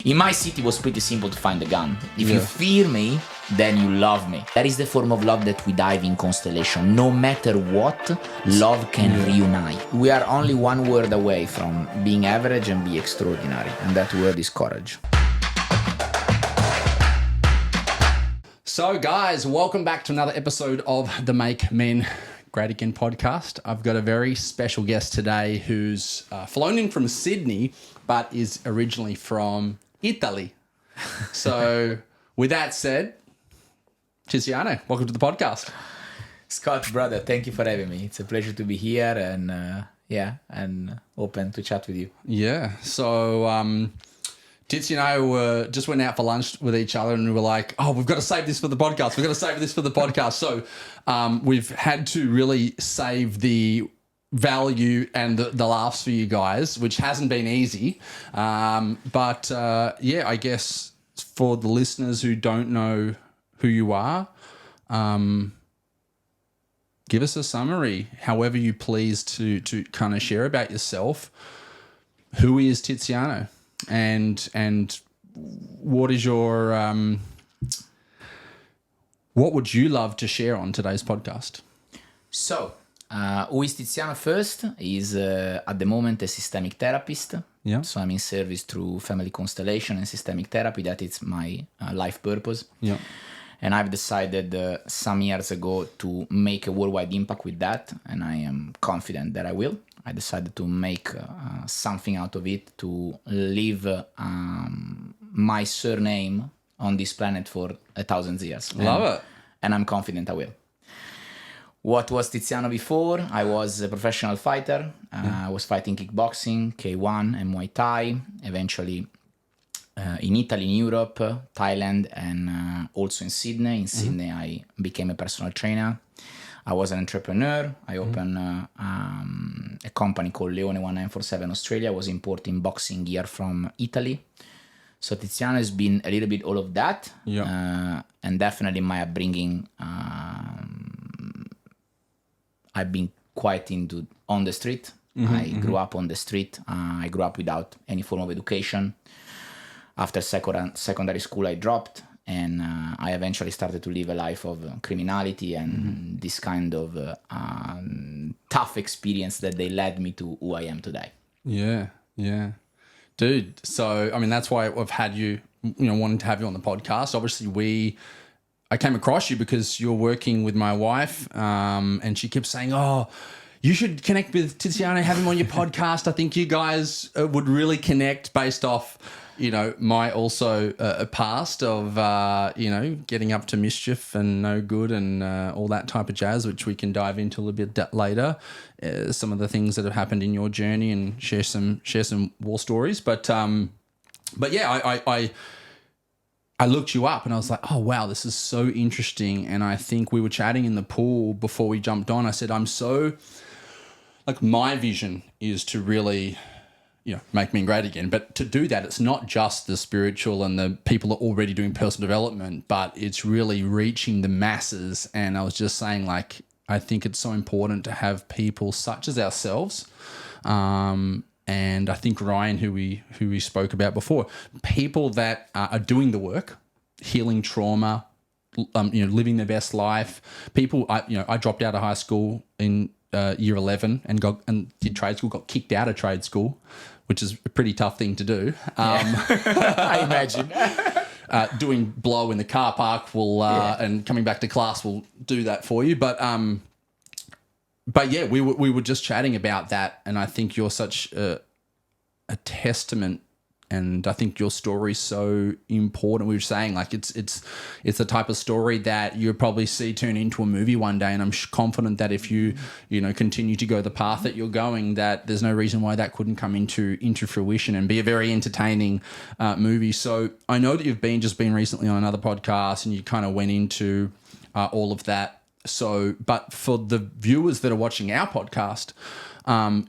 In my city, it was pretty simple to find a gun. If you fear me, then you love me. That is the form of love that we dive in Constellation. No matter what, love can reunite. We are only one word away from being average and be extraordinary, and that word is courage. So guys, welcome back to another episode of the Make Men Great Again podcast. I've got a very special guest today who's flown in from Sydney, but is originally from Italy. So with that said, Tiziano, welcome to the podcast. Scott, brother, thank you for having me. It's a pleasure to be here and and open to chat with you. Yeah. So Tizi and I just went out for lunch with each other and we were like, oh, we've got to save this for the podcast. We've got to save this for the podcast. So we've had to really save the value and the laughs for you guys, which hasn't been easy. But I guess for the listeners who don't know who you are, give us a summary, however you please, to kind of share about yourself. Who is Tiziano? And what is your what would you love to share on today's podcast? So, who is Tiziano first? Is at the moment a systemic therapist. Yeah. So I'm in service through family constellation and systemic therapy. That is my life purpose. Yeah. And I've decided some years ago to make a worldwide impact with that, and I am confident that I will. I decided to make something out of it, to leave my surname on this planet for 1,000 years. Love it. And I'm confident I will. What was Tiziano before? I was a professional fighter. I was fighting kickboxing, K1 and Muay Thai, eventually in Italy, in Europe, Thailand, and also in Sydney. In Sydney, I became a personal trainer. I was an entrepreneur. I opened a company called Leone 1947 Australia. I was importing boxing gear from Italy. So Tiziano has been a little bit all of that. Yeah. And definitely my upbringing, I've been quite into on the street. I grew up on the street. I grew up without any form of education. After secondary school, I dropped. And I eventually started to live a life of criminality and this kind of tough experience that they led me to who I am today. Yeah, yeah. Dude, so, I mean, that's why I've had you, wanting to have you on the podcast. Obviously, I came across you because you're working with my wife and she kept saying, oh, you should connect with Tiziano, have him on your podcast. I think you guys would really connect based off my also past of, getting up to mischief and no good and all that type of jazz, which we can dive into a little bit later. Some of the things that have happened in your journey and share some war stories. But yeah, I looked you up and I was like, oh, wow, this is so interesting. And I think we were chatting in the pool before we jumped on. I said, my vision is to really make men great again. But to do that, it's not just the spiritual and the people that are already doing personal development, but it's really reaching the masses. And I was just saying, I think it's so important to have people such as ourselves. And I think Ryan, who we spoke about before, people that are doing the work, healing trauma, living their best life. People, I dropped out of high school in year 11 and did trade school, got kicked out of trade school, which is a pretty tough thing to do. I imagine. Doing blow in the car park and coming back to class will do that for you. But yeah, we were just chatting about that, and I think you're such a testament. And I think your story is so important. We were saying it's the type of story that you'll probably see turn into a movie one day. And I'm confident that if you continue to go the path that you're going, that there's no reason why that couldn't come into fruition and be a very entertaining movie. So I know that you've been recently on another podcast and you kind of went into all of that. So, but for the viewers that are watching our podcast,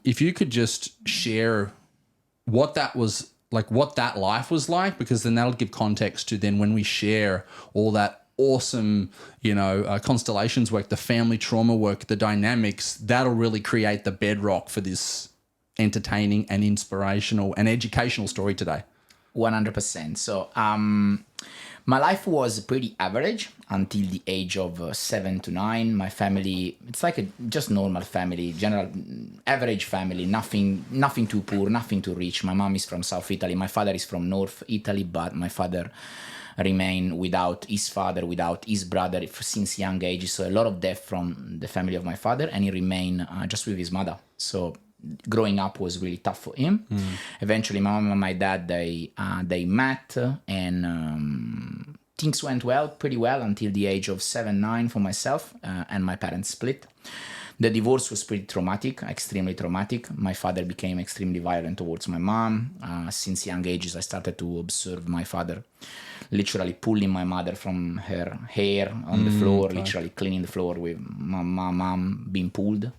if you could just share what that was like, what that life was like, because then that'll give context to then when we share all that awesome, constellations work, the family trauma work, the dynamics, that'll really create the bedrock for this entertaining and inspirational and educational story today. 100%. So, my life was pretty average until the age of 7 to 9. My family, it's like a just normal family, general average family, nothing too poor, nothing too rich. My mom is from South Italy. My father is from North Italy, but my father remained without his father, without his brother since young age. So a lot of death from the family of my father, and he remained just with his mother. So growing up was really tough for him. Eventually, my mom and my dad, they met, and things went pretty well until the age of 7, 9 for myself, and my parents split. The divorce was pretty traumatic, extremely traumatic. My father became extremely violent towards my mom. Since young ages, I started to observe my father literally pulling my mother from her hair on the floor, literally cleaning the floor with my mom being pulled.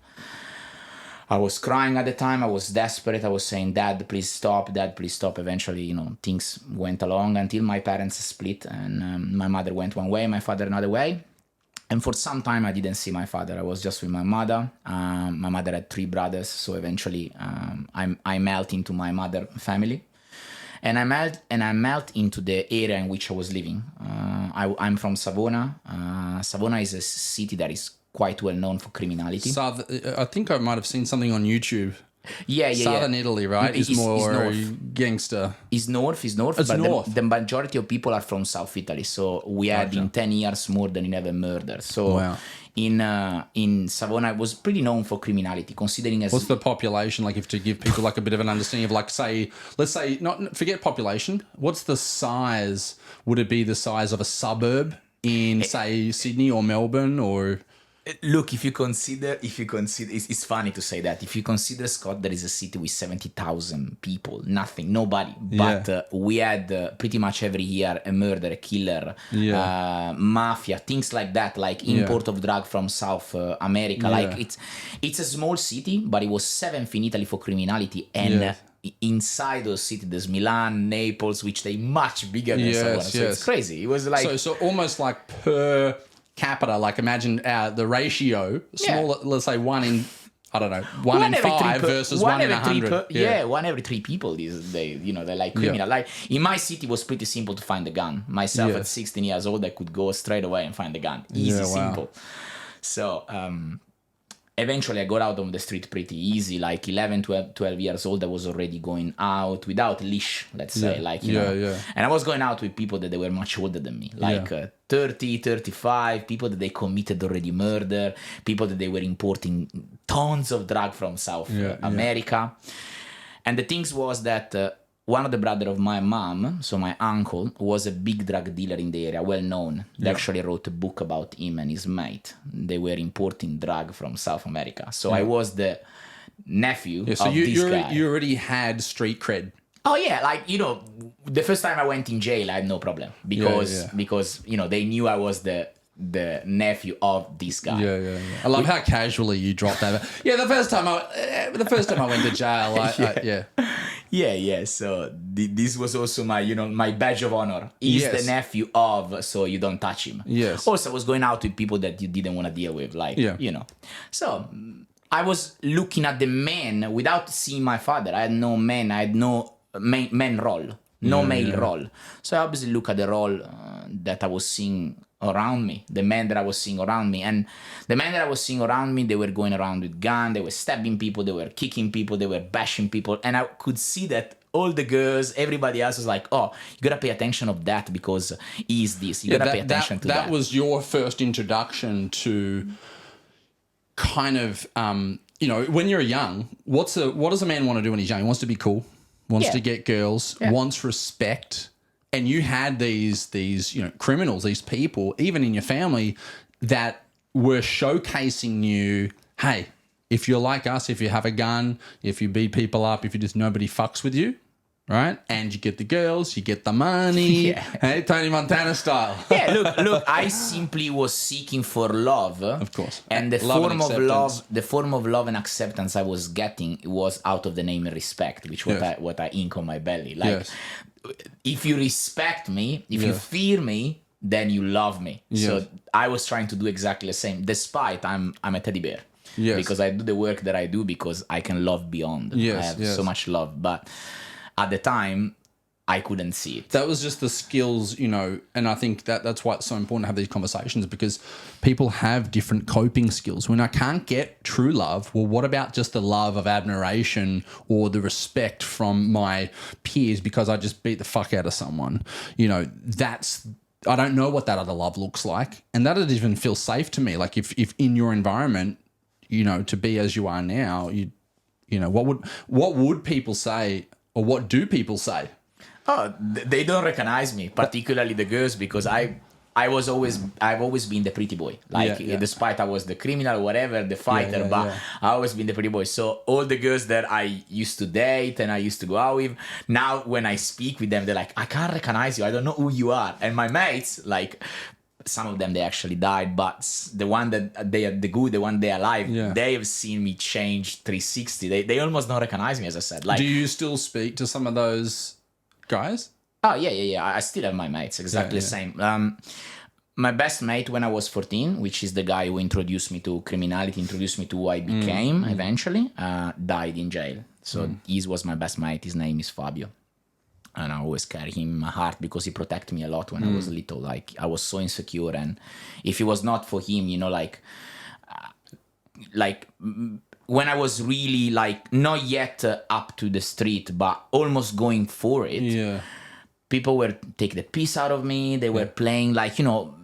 I was crying at the time. I was desperate. I was saying, Dad, please stop. Dad, please stop. Eventually, things went along until my parents split, and my mother went one way, my father another way. And for some time, I didn't see my father. I was just with my mother. My mother had 3 brothers, so eventually I melt into my mother family. And I melt into the area in which I was living. I'm from Savona. Savona is a city that is quite well known for criminality. I think I might have seen something on YouTube. Yeah. Southern Italy, right? Is more north. Gangster. It's north, It's but north. the majority of people are from South Italy. So we had in 10 years more than 11 murders. So wow. In Savona, it was pretty known for criminality, considering as... What's the population, like, if to give people like a bit of an understanding of, like, say, let's say, not forget population, what's the size? Would it be the size of a suburb in, say, Sydney or Melbourne, or... Look, if you consider, it's funny to say that. If you consider, Scott, there is a city with 70,000 people, nobody. But we had pretty much every year a murder, a killer, mafia, things like that, like import of drug from South America. Like it's a small city, but it was 7th in Italy for criminality, and inside those cities, there's Milan, Naples, which they much bigger than Savona. So it's crazy. It was like so almost like per capita, like imagine the ratio, small, let's say 1 in, I don't know, 1 in 5 versus 1 in 100. 1 every 3 people they're like criminal. Like in my city, it was pretty simple to find a gun. Myself at 16 years old, I could go straight away and find a gun. Easy, simple. So eventually I got out on the street pretty easy. Like 11, 12 years old, I was already going out without leash, let's say. And I was going out with people that they were much older than me, like 30, 35, people that they committed already murder, people that they were importing tons of drug from South America. And the things was that one of the brother of my mom, so my uncle, was a big drug dealer in the area, well known. They actually wrote a book about him and his mate. They were importing drug from South America. So I was the nephew of this guy. You already had street cred. Oh yeah, like, the first time I went in jail, I had no problem because they knew I was the nephew of this guy. I love how casually you dropped that. The first time I went to jail, So this was also my badge of honor. He's the nephew of, so you don't touch him. Yes. Also, I was going out with people that you didn't want to deal with, So I was looking at the men without seeing my father. I had no man. I had no man role, male role. So I obviously look at the role that I was seeing around me, the men that I was seeing around me. And the men that I was seeing around me, they were going around with guns, they were stabbing people, they were kicking people, they were bashing people. And I could see that all the girls, everybody else was like, oh, you gotta pay attention of that because he's this. You gotta pay attention to that. That was your first introduction to kind of, when you're young, what does a man want to do when he's young? He wants to be cool, wants to get girls, wants respect. And you had these criminals, these people, even in your family, that were showcasing you, hey, if you're like us, if you have a gun, if you beat people up, if you just nobody fucks with you, right? And you get the girls, you get the money. Hey, Tony Montana style. Look, I simply was seeking for love. Of course. And the form of love and acceptance I was getting was out of the name respect, which what I ink on my belly. Like, if you respect me, if you fear me, then you love me. So I was trying to do exactly the same, despite I'm a teddy bear. Because I do the work that I do because I can love beyond. I have so much love. But at the time, I couldn't see it. That was just the skills, you know, and I think that's why it's so important to have these conversations, because people have different coping skills. When I can't get true love, well, what about just the love of admiration or the respect from my peers because I just beat the fuck out of someone? You know, I don't know what that other love looks like. And that doesn't even feel safe to me. Like if in your environment, you know, to be as you are now, you know, what would people say, or what do people say? Oh, they don't recognize me, particularly the girls, because I've always been the pretty boy. Like, despite I was the criminal, whatever, the fighter, but I always been the pretty boy. So all the girls that I used to date and I used to go out with, now when I speak with them, they're like, I can't recognize you. I don't know who you are. And my mates, like, some of them, they actually died, but the one that they are the good, the one they are alive, they have seen me change 360. They almost don't recognize me, as I said. Like, do you still speak to some of those guys? Oh, yeah. I still have my mates, exactly the same. My best mate when I was 14, which is the guy who introduced me to criminality, introduced me to who I became eventually, died in jail. So he was my best mate. His name is Fabio. And I always carry him in my heart because he protected me a lot when I was little. Like, I was so insecure. And if it was not for him, you know, like when I was really, like, not yet up to the street, but almost going for it, people were taking the piss out of me. They were playing, like, you know,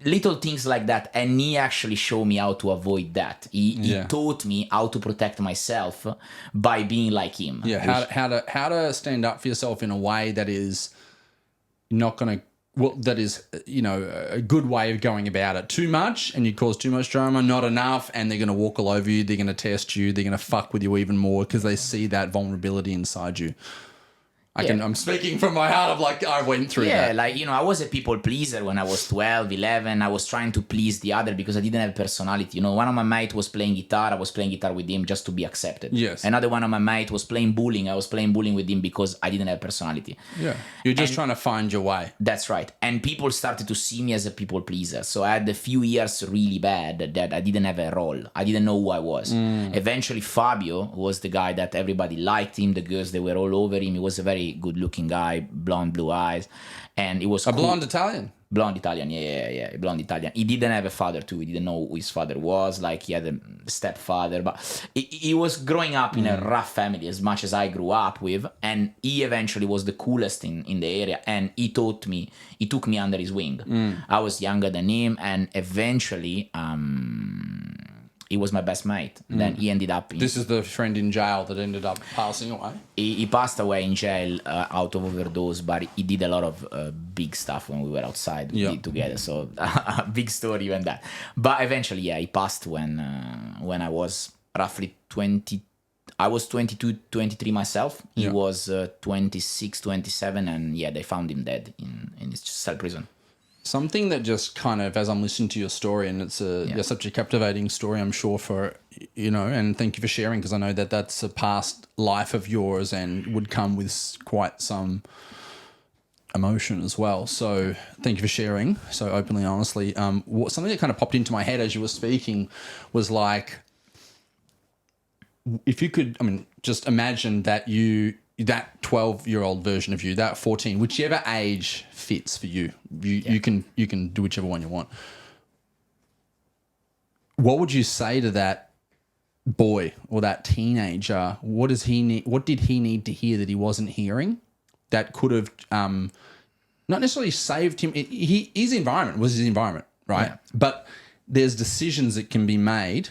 little things like that. And he actually showed me how to avoid that. He taught me how to protect myself by being like him. Yeah, how to stand up for yourself in a way that is not going to, well, that is, you know, a good way of going about it. Too much and you cause too much drama, not enough, and they're going to walk all over you, they're going to test you, they're going to fuck with you even more because they see that vulnerability inside you. I'm speaking from my heart of, like, I went through that. Yeah, like, you know, I was a people pleaser when I was 12, 11. I was trying to please the other because I didn't have personality. You know, one of my mates was playing guitar. I was playing guitar with him just to be accepted. Yes. Another one of my mates was playing bowling. I was playing bowling with him because I didn't have personality. Yeah. You're just trying to find your way. That's right. And people started to see me as a people pleaser. So I had a few years really bad that I didn't have a role. I didn't know who I was. Eventually, Fabio was the guy that everybody liked him. The girls, they were all over him. He was a very good looking guy, blonde, blue eyes, and it was a blonde Italian. Blonde Italian, yeah, blonde Italian. He didn't have a father too. He didn't know who his father was. Like, he had a stepfather, but he was growing up in a rough family, as much as I grew up with. And he eventually was the coolest in the area, and he took me under his wing. I was younger than him, and eventually, he was my best mate. Then he ended up This is the friend in jail that ended up passing away? He passed away in jail out of overdose, but he did a lot of big stuff when we were outside together. So big story even that. But eventually, he passed when I was roughly 20. I was 22, 23 myself. He was 26, 27, and they found him dead in his cell prison. Something that just kind of, as I'm listening to your story, and it's such a captivating story, I'm sure, for, you know, and thank you for sharing, because I know that that's a past life of yours and would come with quite some emotion as well. So thank you for sharing so openly and honestly. Something that kind of popped into my head as you were speaking was like, if you could, I mean, just imagine that that 12-year-old version of you, that 14, whichever age fits for you, you can do whichever one you want. What would you say to that boy or that teenager? What does he need? What did he need to hear that he wasn't hearing? That could have not necessarily saved him. His environment was his environment, right? Yeah. But there's decisions that can be made,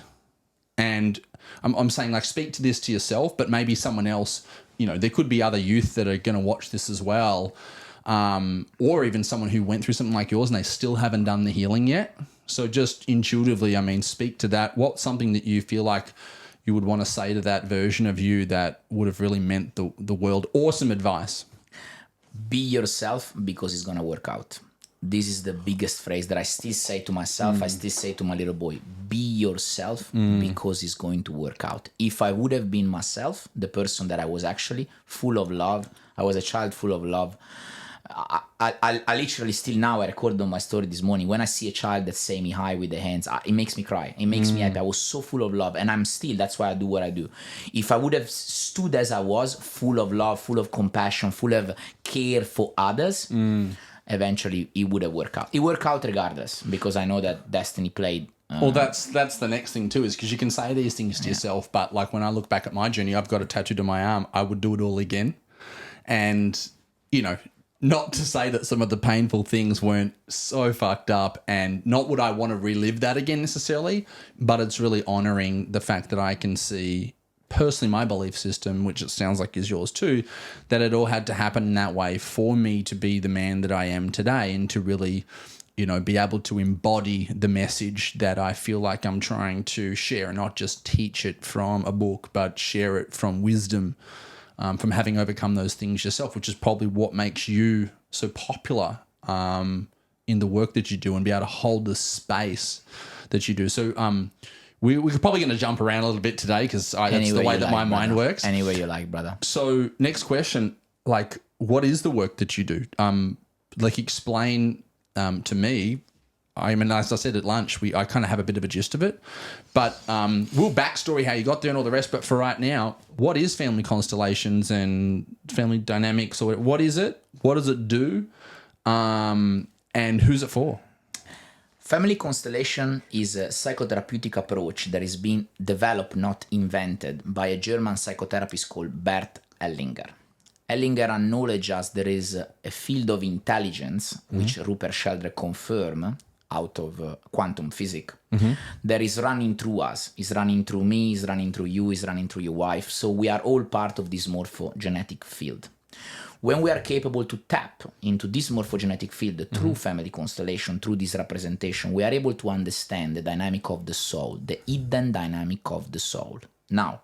and I'm saying, like, speak to this to yourself, but maybe someone else. You know, there could be other youth that are going to watch this as well, or even someone who went through something like yours and they still haven't done the healing yet. So just intuitively, I mean, speak to that. What's something that you feel like you would want to say to that version of you that would have really meant the world? Awesome advice. Be yourself, because it's going to work out. This is the biggest phrase that I still say to myself. I still say to my little boy, be yourself, because it's going to work out. If I would have been myself, the person that I was actually, full of love, I was a child full of love. I literally still now, I recorded on my story this morning, when I see a child that say me hi with the hands, it makes me cry. It makes me happy. I was so full of love, and I'm still, that's why I do what I do. If I would have stood as I was, full of love, full of compassion, full of care for others, eventually it would have worked out. It worked out regardless, because I know that destiny played. Well, that's the next thing too, is because you can say these things to yourself, but like when I look back at my journey, I've got a tattoo to my arm. I would do it all again, and not to say that some of the painful things weren't so fucked up, and not would I want to relive that again necessarily, but it's really honoring the fact that I can see personally my belief system, which it sounds like is yours too, that it all had to happen in that way for me to be the man that I am today, and to really be able to embody the message that I feel like I'm trying to share, and not just teach it from a book, but share it from wisdom, from having overcome those things yourself, which is probably what makes you so popular in the work that you do, and be able to hold the space that you do. So we're probably going to jump around a little bit today, because that's the way that my mind works. Any way you like, brother. So next question, like, what is the work that you do? Explain to me. I mean, as I said at lunch, I kind of have a bit of a gist of it, but we'll backstory how you got there and all the rest. But for right now, what is Family Constellations and Family Dynamics, or what is it? What does it do? And who's it for? Family Constellation is a psychotherapeutic approach that is being developed, not invented, by a German psychotherapist called Bert Hellinger. Hellinger acknowledges us there is a field of intelligence, which Rupert Sheldrake confirmed out of quantum physics, that is running through us, is running through me, is running through you, is running through your wife. So we are all part of this morphogenetic field. When we are capable to tap into this morphogenetic field through family constellation, through this representation, we are able to understand the dynamic of the soul, the hidden dynamic of the soul. Now,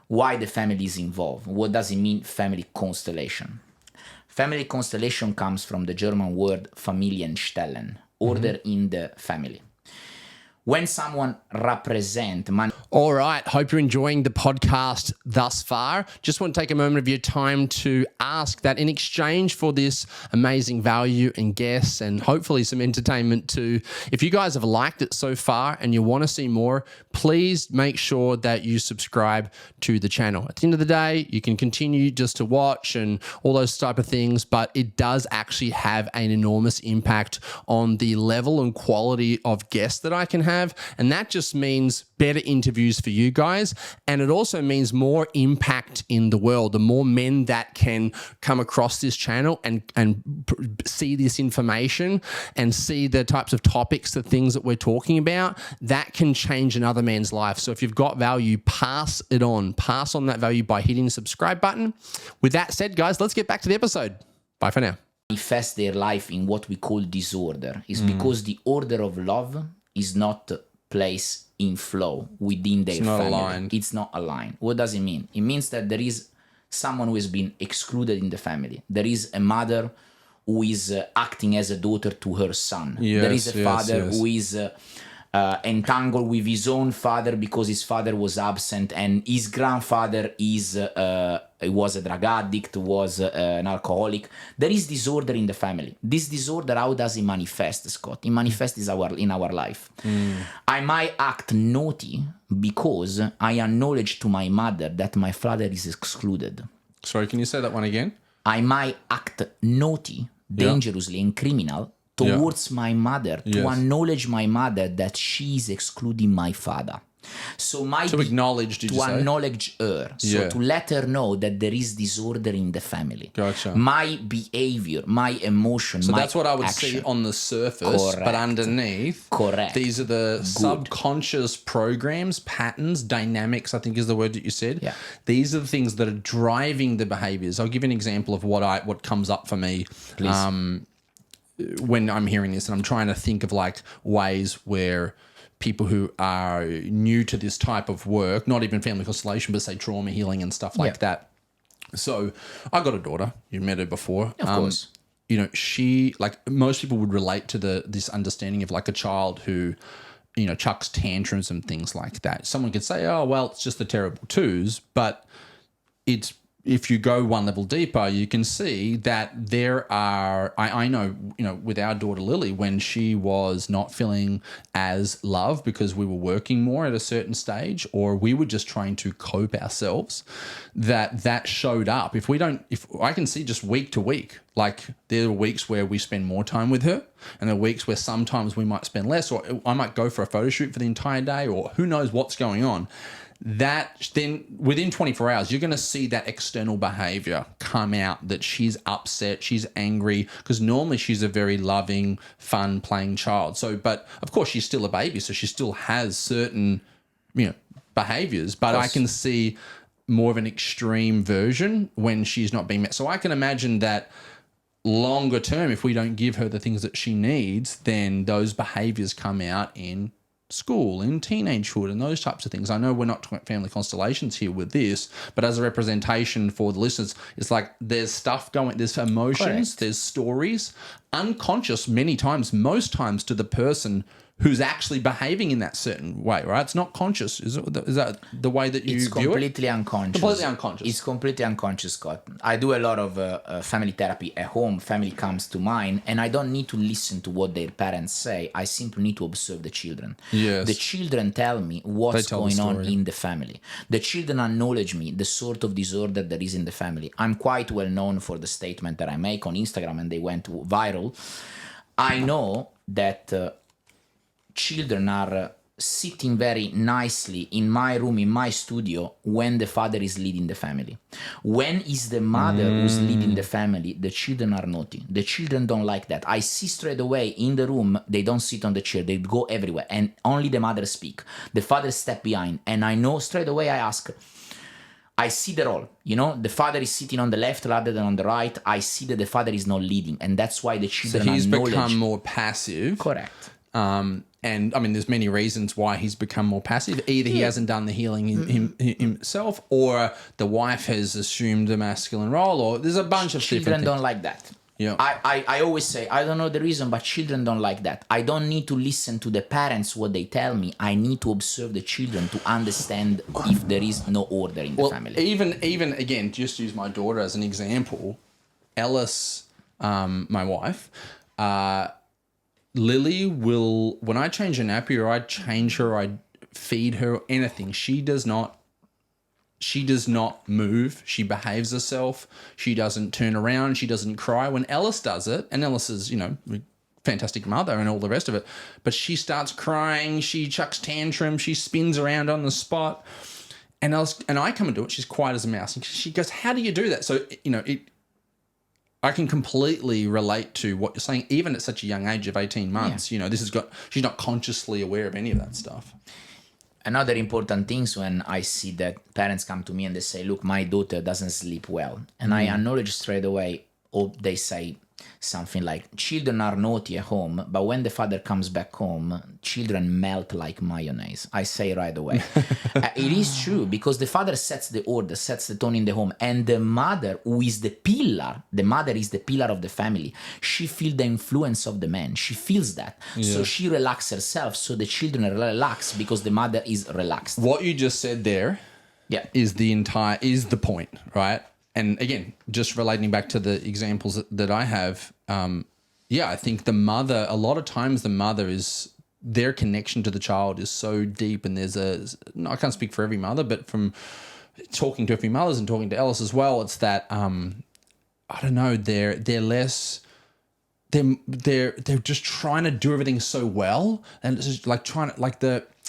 why the family is involved? What does it mean, family constellation? Family constellation comes from the German word Familienstellen, order in the family. When someone represents... All right. Hope you're enjoying the podcast thus far. Just want to take a moment of your time to ask that in exchange for this amazing value and guests, and hopefully some entertainment too, if you guys have liked it so far and you want to see more, please make sure that you subscribe to the channel. At the end of the day, you can continue just to watch and all those type of things, but it does actually have an enormous impact on the level and quality of guests that I can have. And that just means better interviews for you guys. And it also means more impact in the world. The more men that can come across this channel and see this information and see the types of topics, the things that we're talking about, that can change another man's life. So if you've got value, pass it on. Pass on that value by hitting the subscribe button. With that said, guys, let's get back to the episode. Bye for now. Manifest their life in what we call disorder is because the order of love is not placed in flow within their family. Aligned. It's not aligned. What does it mean? It means that there is someone who has been excluded in the family. There is a mother who is acting as a daughter to her son. There is a father who is entangled with his own father because his father was absent, and his grandfather was a drug addict, was an alcoholic. There is disorder in the family. This disorder, how does it manifest, Scott? It manifests in our life. I might act naughty because I acknowledge to my mother that my father is excluded. Sorry, can you say that one again? I might act naughty, dangerously, and criminal towards my mother, to acknowledge my mother that she is excluding my father. So to acknowledge, did you say? To acknowledge her. So to let her know that there is disorder in the family. Gotcha. My behavior, my emotion, so my that's what I would action. See on the surface, but underneath, these are the subconscious programs, patterns, dynamics, I think is the word that you said. Yeah. These are the things that are driving the behaviors. I'll give you an example of what comes up for me. Please. When I'm hearing this, and I'm trying to think of like ways where people who are new to this type of work, not even family constellation, but say trauma healing and stuff like that. So I got a daughter. You met her before. Of course. She, like most people would relate to this understanding of like a child who, chucks tantrums and things like that. Someone could say, oh, well, it's just the terrible twos, but it's, if you go one level deeper, you can see that there are, I know, with our daughter Lily, when she was not feeling as loved because we were working more at a certain stage, or we were just trying to cope ourselves, that showed up. If I can see just week to week, like there are weeks where we spend more time with her, and there are weeks where sometimes we might spend less, or I might go for a photo shoot for the entire day, or who knows what's going on. That then within 24 hours, you're going to see that external behavior come out, that she's upset, she's angry, because normally she's a very loving, fun, playing child. So, but of course she's still a baby, so she still has certain, behaviors, but I can see more of an extreme version when she's not being met. So I can imagine that longer term, if we don't give her the things that she needs, then those behaviors come out in school, in teenagehood, and those types of things. I know we're not talking about family constellations here with this, but as a representation for the listeners, it's like there's stuff going, there's emotions, Correct. there's stories, unconscious many times, most times to the person who's actually behaving in that certain way, right? It's not conscious. Is that the way that you It's view it? completely unconscious. Completely unconscious. It's completely unconscious, Scott. I do a lot of family therapy at home. Family comes to mind, and I don't need to listen to what their parents say. I simply need to observe the children. Yes. The children tell me what's going on in the family. The children acknowledge me, the sort of disorder that is in the family. I'm quite well known for the statement that I make on Instagram, and they went viral. I know that children are sitting very nicely in my room, in my studio, when the father is leading the family. When is the mother who's leading the family, the children are naughty. The children don't like that. I see straight away in the room, they don't sit on the chair, they go everywhere, and only the mother speak. The father step behind, and I know straight away, I ask, I see the role, the father is sitting on the left rather than on the right. I see that the father is not leading, and that's why the children So he's acknowledge. become more passive. Correct. And I mean, there's many reasons why he's become more passive. Either he hasn't done the healing himself, or the wife has assumed the masculine role, or there's a bunch of Children different don't things. like that. Yeah. I always say, I don't know the reason, but children don't like that. I don't need to listen to the parents, what they tell me. I need to observe the children to understand if there is no order in the family. Even again, just use my daughter as an example. Ellis, my wife, Lily will, when I change a nappy or I change her, I feed her anything, she does not move. She behaves herself. She doesn't turn around. She doesn't cry. When Ellis does it, and Ellis is, fantastic mother and all the rest of it, but she starts crying. She chucks tantrums. She spins around on the spot. And I come and do it. She's quiet as a mouse. And she goes, "How do you do that?" So, I can completely relate to what you're saying, even at such a young age of 18 months. Yeah. She's not consciously aware of any of that stuff. Another important thing is when I see that parents come to me and they say, look, my daughter doesn't sleep well. And I acknowledge straight away, or they say something like, children are naughty at home, but when the father comes back home, children melt like mayonnaise. I say right away. It is true, because the father sets the order, sets the tone in the home, and the mother, who is the mother is the pillar of the family. She feels the influence of the man. She feels that. Yeah. So she relaxes herself, so the children relax because the mother is relaxed. What you just said there is the point, right? And again, just relating back to the examples that I have, I think the mother, a lot of times the mother is, their connection to the child is so deep, and I can't speak for every mother, but from talking to a few mothers and talking to Ellis as well, it's that, I don't know, they're less, they're just trying to do everything so well, and it's just like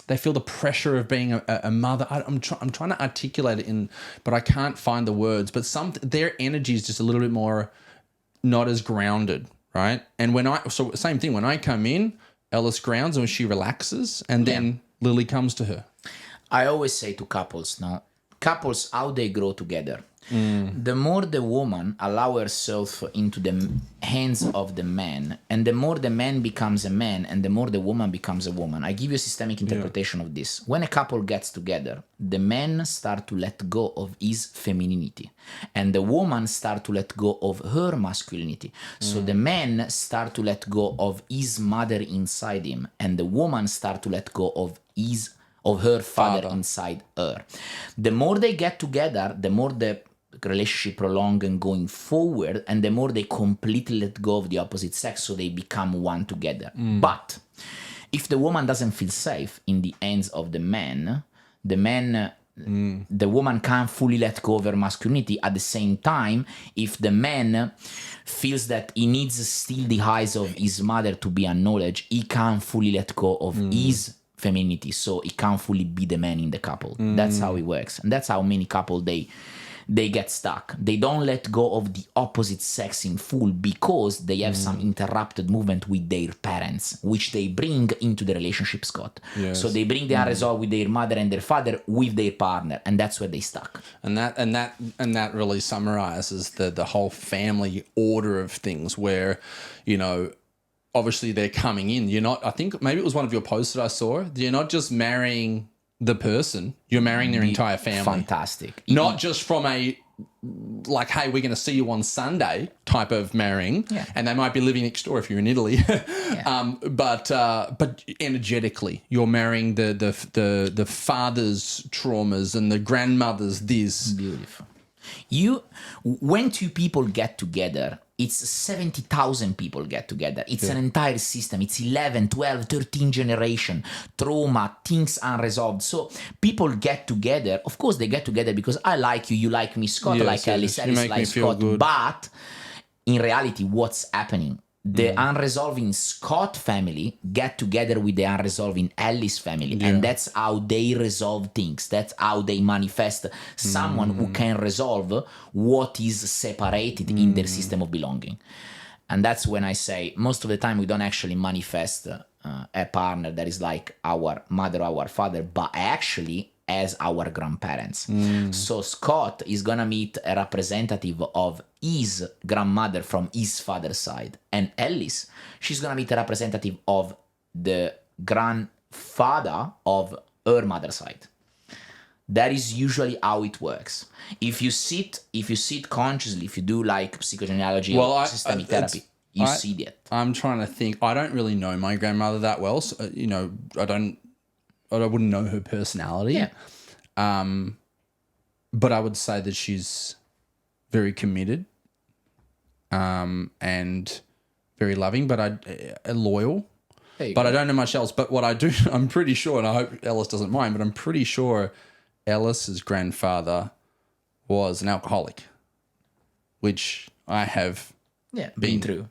they feel the pressure of being a mother. I'm trying to articulate it but I can't find the words. But their energy is just a little bit more not as grounded, right? And same thing, when I come in, Ellis grounds and she relaxes, and then Lily comes to her. I always say to couples, how they grow together. The more the woman allow herself into the hands of the man, and the more the man becomes a man, and the more the woman becomes a woman. I give you a systemic interpretation of this. When a couple gets together, the man start to let go of his femininity, and the woman start to let go of her masculinity. So the man start to let go of his mother inside him, and the woman start to let go of her father inside her. The more they get together, the more the relationship prolong and going forward, and the more they completely let go of the opposite sex, so they become one together. But if the woman doesn't feel safe in the hands of the man, the woman can't fully let go of her masculinity. At the same time, if the man feels that he needs still the eyes of his mother to be acknowledged, he can't fully let go of his femininity, so he can't fully be the man in the couple. That's how it works, and that's how many couples they get stuck. They don't let go of the opposite sex in full because they have some interrupted movement with their parents, which they bring into the relationship, Scott. Yes. So they bring the unresolved with their mother and their father with their partner, and that's where they stuck. And that really summarizes the whole family order of things, where, you know, obviously they're coming in. You're not, I think maybe it was one of your posts that I saw, you're not just marrying the person, you're marrying their entire family. Fantastic. Not just from a, like, hey, we're going to see you on Sunday type of marrying, and they might be living next door if you're in Italy. But energetically, you're marrying the father's traumas and the grandmother's this. Beautiful. When two people get together, it's 70,000 people get together. It's an entire system. It's 11, 12, 13 generation, trauma, things unresolved. So people get together. Of course, they get together because I like you, you like me, Scott, like Alice, Alice likes Scott. Good. But in reality, what's happening? The unresolving Scott family get together with the unresolving Alice family, and that's how they resolve things. That's how they manifest someone who can resolve what is separated in their system of belonging. And that's when I say most of the time we don't actually manifest a partner that is like our mother or our father, but actually as our grandparents. So Scott is gonna meet a representative of his grandmother from his father's side, and Alice, she's gonna meet a representative of the grandfather of her mother's side. That is usually how it works. If you sit consciously, if you do like psychogenealogy or systemic therapy, you see that. I'm trying to think. I don't really know my grandmother that well. So, you know, I wouldn't know her personality. Yeah. But I would say that she's very committed, and very loving, but loyal. But I don't know much else. But what I do, I'm pretty sure, and I hope Ellis doesn't mind, but I'm pretty sure Ellis's grandfather was an alcoholic, which I have been through.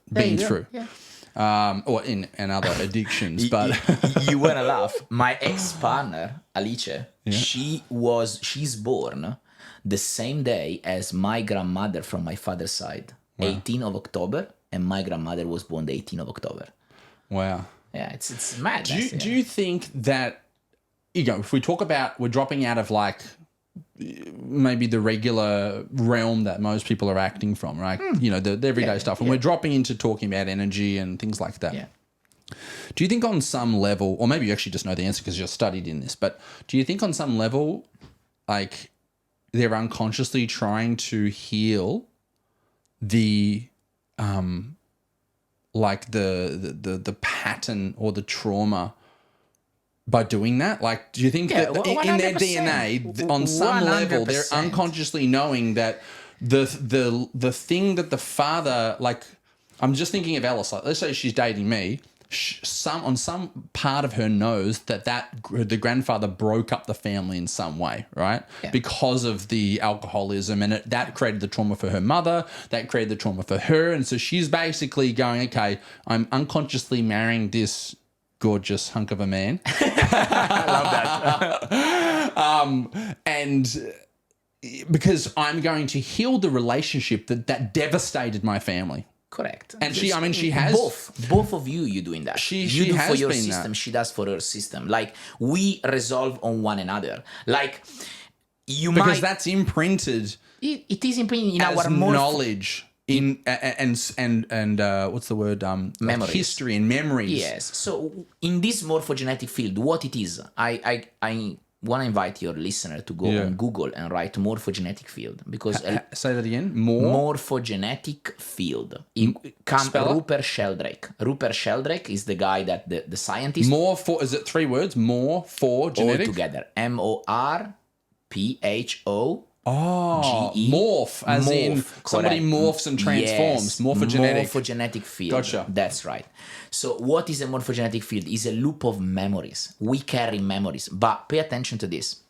Yeah. Or in and other addictions, but you wanna laugh. My ex-partner, Alice, she's born the same day as my grandmother from my father's side, 18th of October, and my grandmother was born the 18th of October. Wow. Yeah, it's mad. Do you think that, you know, if we talk about, we're dropping out of like maybe the regular realm that most people are acting from, right? You know, the everyday stuff, and we're dropping into talking about energy and things like that. Yeah. Do you think on some level, or maybe you actually just know the answer because you're studied in this, but do you think on some level, like, they're unconsciously trying to heal the like the pattern or the trauma by doing that? Like, do you think that in their DNA, on some 100%. Level, they're unconsciously knowing that the thing that the father, like, I'm just thinking of Alice, like, let's say she's dating me, on some part of her knows that the grandfather broke up the family in some way, right? Yeah. Because of the alcoholism, and that created the trauma for her mother, that created the trauma for her, and so she's basically going, okay, I'm unconsciously marrying this gorgeous hunk of a man. I love that. And because I'm going to heal the relationship that devastated my family. Correct. And she has both of you doing that. She do has for your been system, that. She does for her system. Like, we resolve on one another. Like, because that's imprinted. It is imprinted in as our knowledge. And what's the word? Memories. History and memories. Yes. So in this morphogenetic field, what it is, I want to invite your listener to go on Google and write morphogenetic field, because say that again. Morphogenetic field. Rupert Sheldrake. Rupert Sheldrake is the guy that the scientist. Is it 3 words? More for genetic. All together. MORPHO. Oh, GE. morph, as in somebody correct. morphs and transforms. Yes, Morphogenetic. morphogenetic field. Gotcha. That's right. So what is a morphogenetic field? It's a loop of memories. We carry memories, but pay attention to this.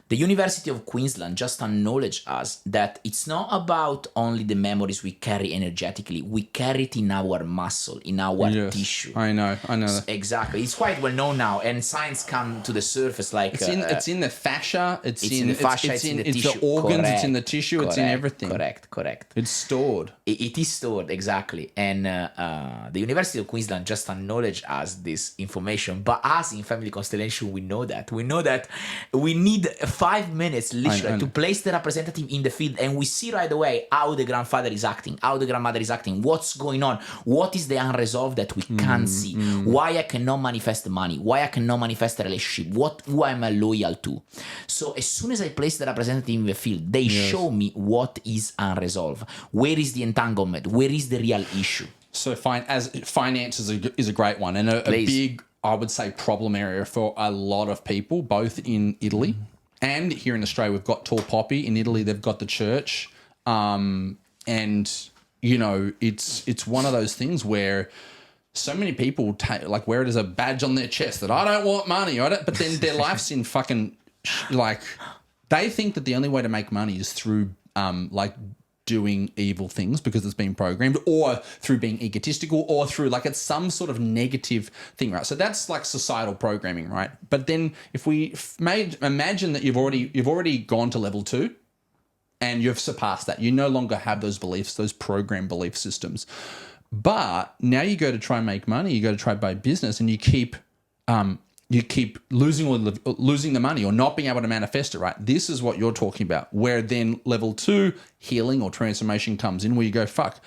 The University of Queensland just acknowledged us that it's not about only the memories we carry energetically. We carry it in our muscle, in our tissue. I know that. Exactly. It's quite well known now, and science come to the surface like... It's in the fascia, it's in the fascia, it's in the tissue. the organs, Correct. it's in the tissue, it's in everything. Correct. It's stored. It is stored, exactly. And the University of Queensland just acknowledged us this information. But us in Family Constellation, we know that. We know that we need 5 minutes, literally, to place the representative in the field. And we see right away how the grandfather is acting, how the grandmother is acting, what's going on, what is the unresolved that we can't see, why I cannot manifest money, why I cannot manifest a relationship, who am I loyal to. So as soon as I place the representative in the field, they show me what is unresolved. Where is the entanglement? Where is the real issue? So finance is a great one, and a big, I would say, problem area for a lot of people, both in Italy and here in Australia. We've got Tall Poppy. In Italy, they've got the church, and it's one of those things where so many people wear it as a badge on their chest that I don't want money, but then their life's in fucking they think that the only way to make money is through doing evil things because it's been programmed, or through being egotistical, or through it's some sort of negative thing, right? So that's like societal programming, right? But then if we imagine that you've already gone to level 2 and you've surpassed that, you no longer have those beliefs, those programmed belief systems. But now you go to try and make money, you go to try and buy business, and you keep losing the money or not being able to manifest it, right? This is what you're talking about, where then level 2 healing or transformation comes in, where you go, fuck,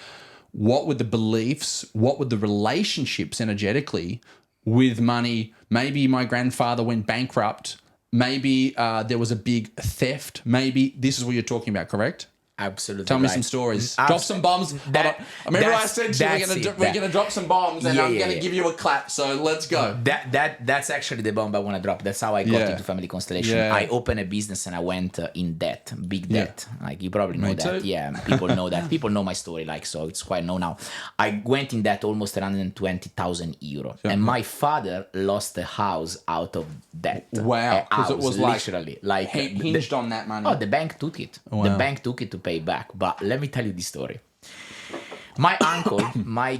what were the beliefs, what were the relationships energetically with money? Maybe my grandfather went bankrupt. Maybe there was a big theft. Maybe this is what you're talking about, correct? Absolutely. Tell me some stories. Drop some bombs. Remember I said to you, we're going to drop some bombs, and I'm going to give you a clap. So let's go. That's actually the bomb I want to drop. That's how I got into Family Constellation. Yeah. I opened a business and I went in debt, big debt. Like you probably know that. Too. Yeah, people know that. People know my story, so it's quite known now. I went in debt almost 120,000 euro, and my father lost a house out of debt. Wow, because it was literally hinged on that money. Oh, the bank took it. Wow. The bank took it to pay back. But let me tell you this story. My uncle, my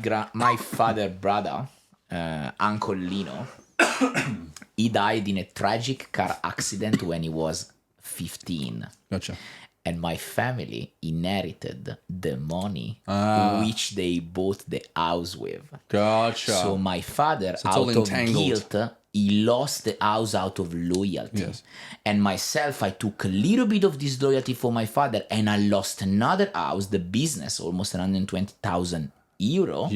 father brother, Uncle Lino, he died in a tragic car accident when he was 15. Gotcha. And my family inherited the money which they bought the house with. Gotcha. So my father, out of guilt, he lost the house out of loyalty. Yes. And myself, I took a little bit of this loyalty for my father, and I lost another house, the business, almost 120,000 euro,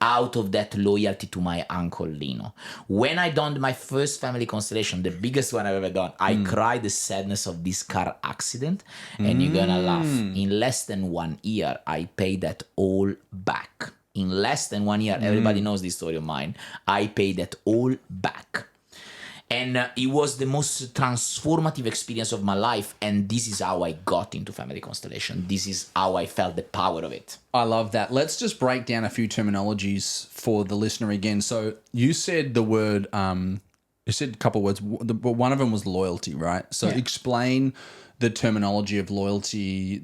out of that loyalty to my Uncle Lino. When I done my first Family Constellation, the biggest one I've ever done, I cried the sadness of this car accident, and you're gonna laugh. In less than 1 year, I paid that all back. In less than 1 year, everybody knows this story of mine, I paid that all back. And it was the most transformative experience of my life. And this is how I got into Family Constellation. This is how I felt the power of it. I love that. Let's just break down a few terminologies for the listener again. So you said the word, you said a couple of words, but one of them was loyalty, right? So explain the terminology of loyalty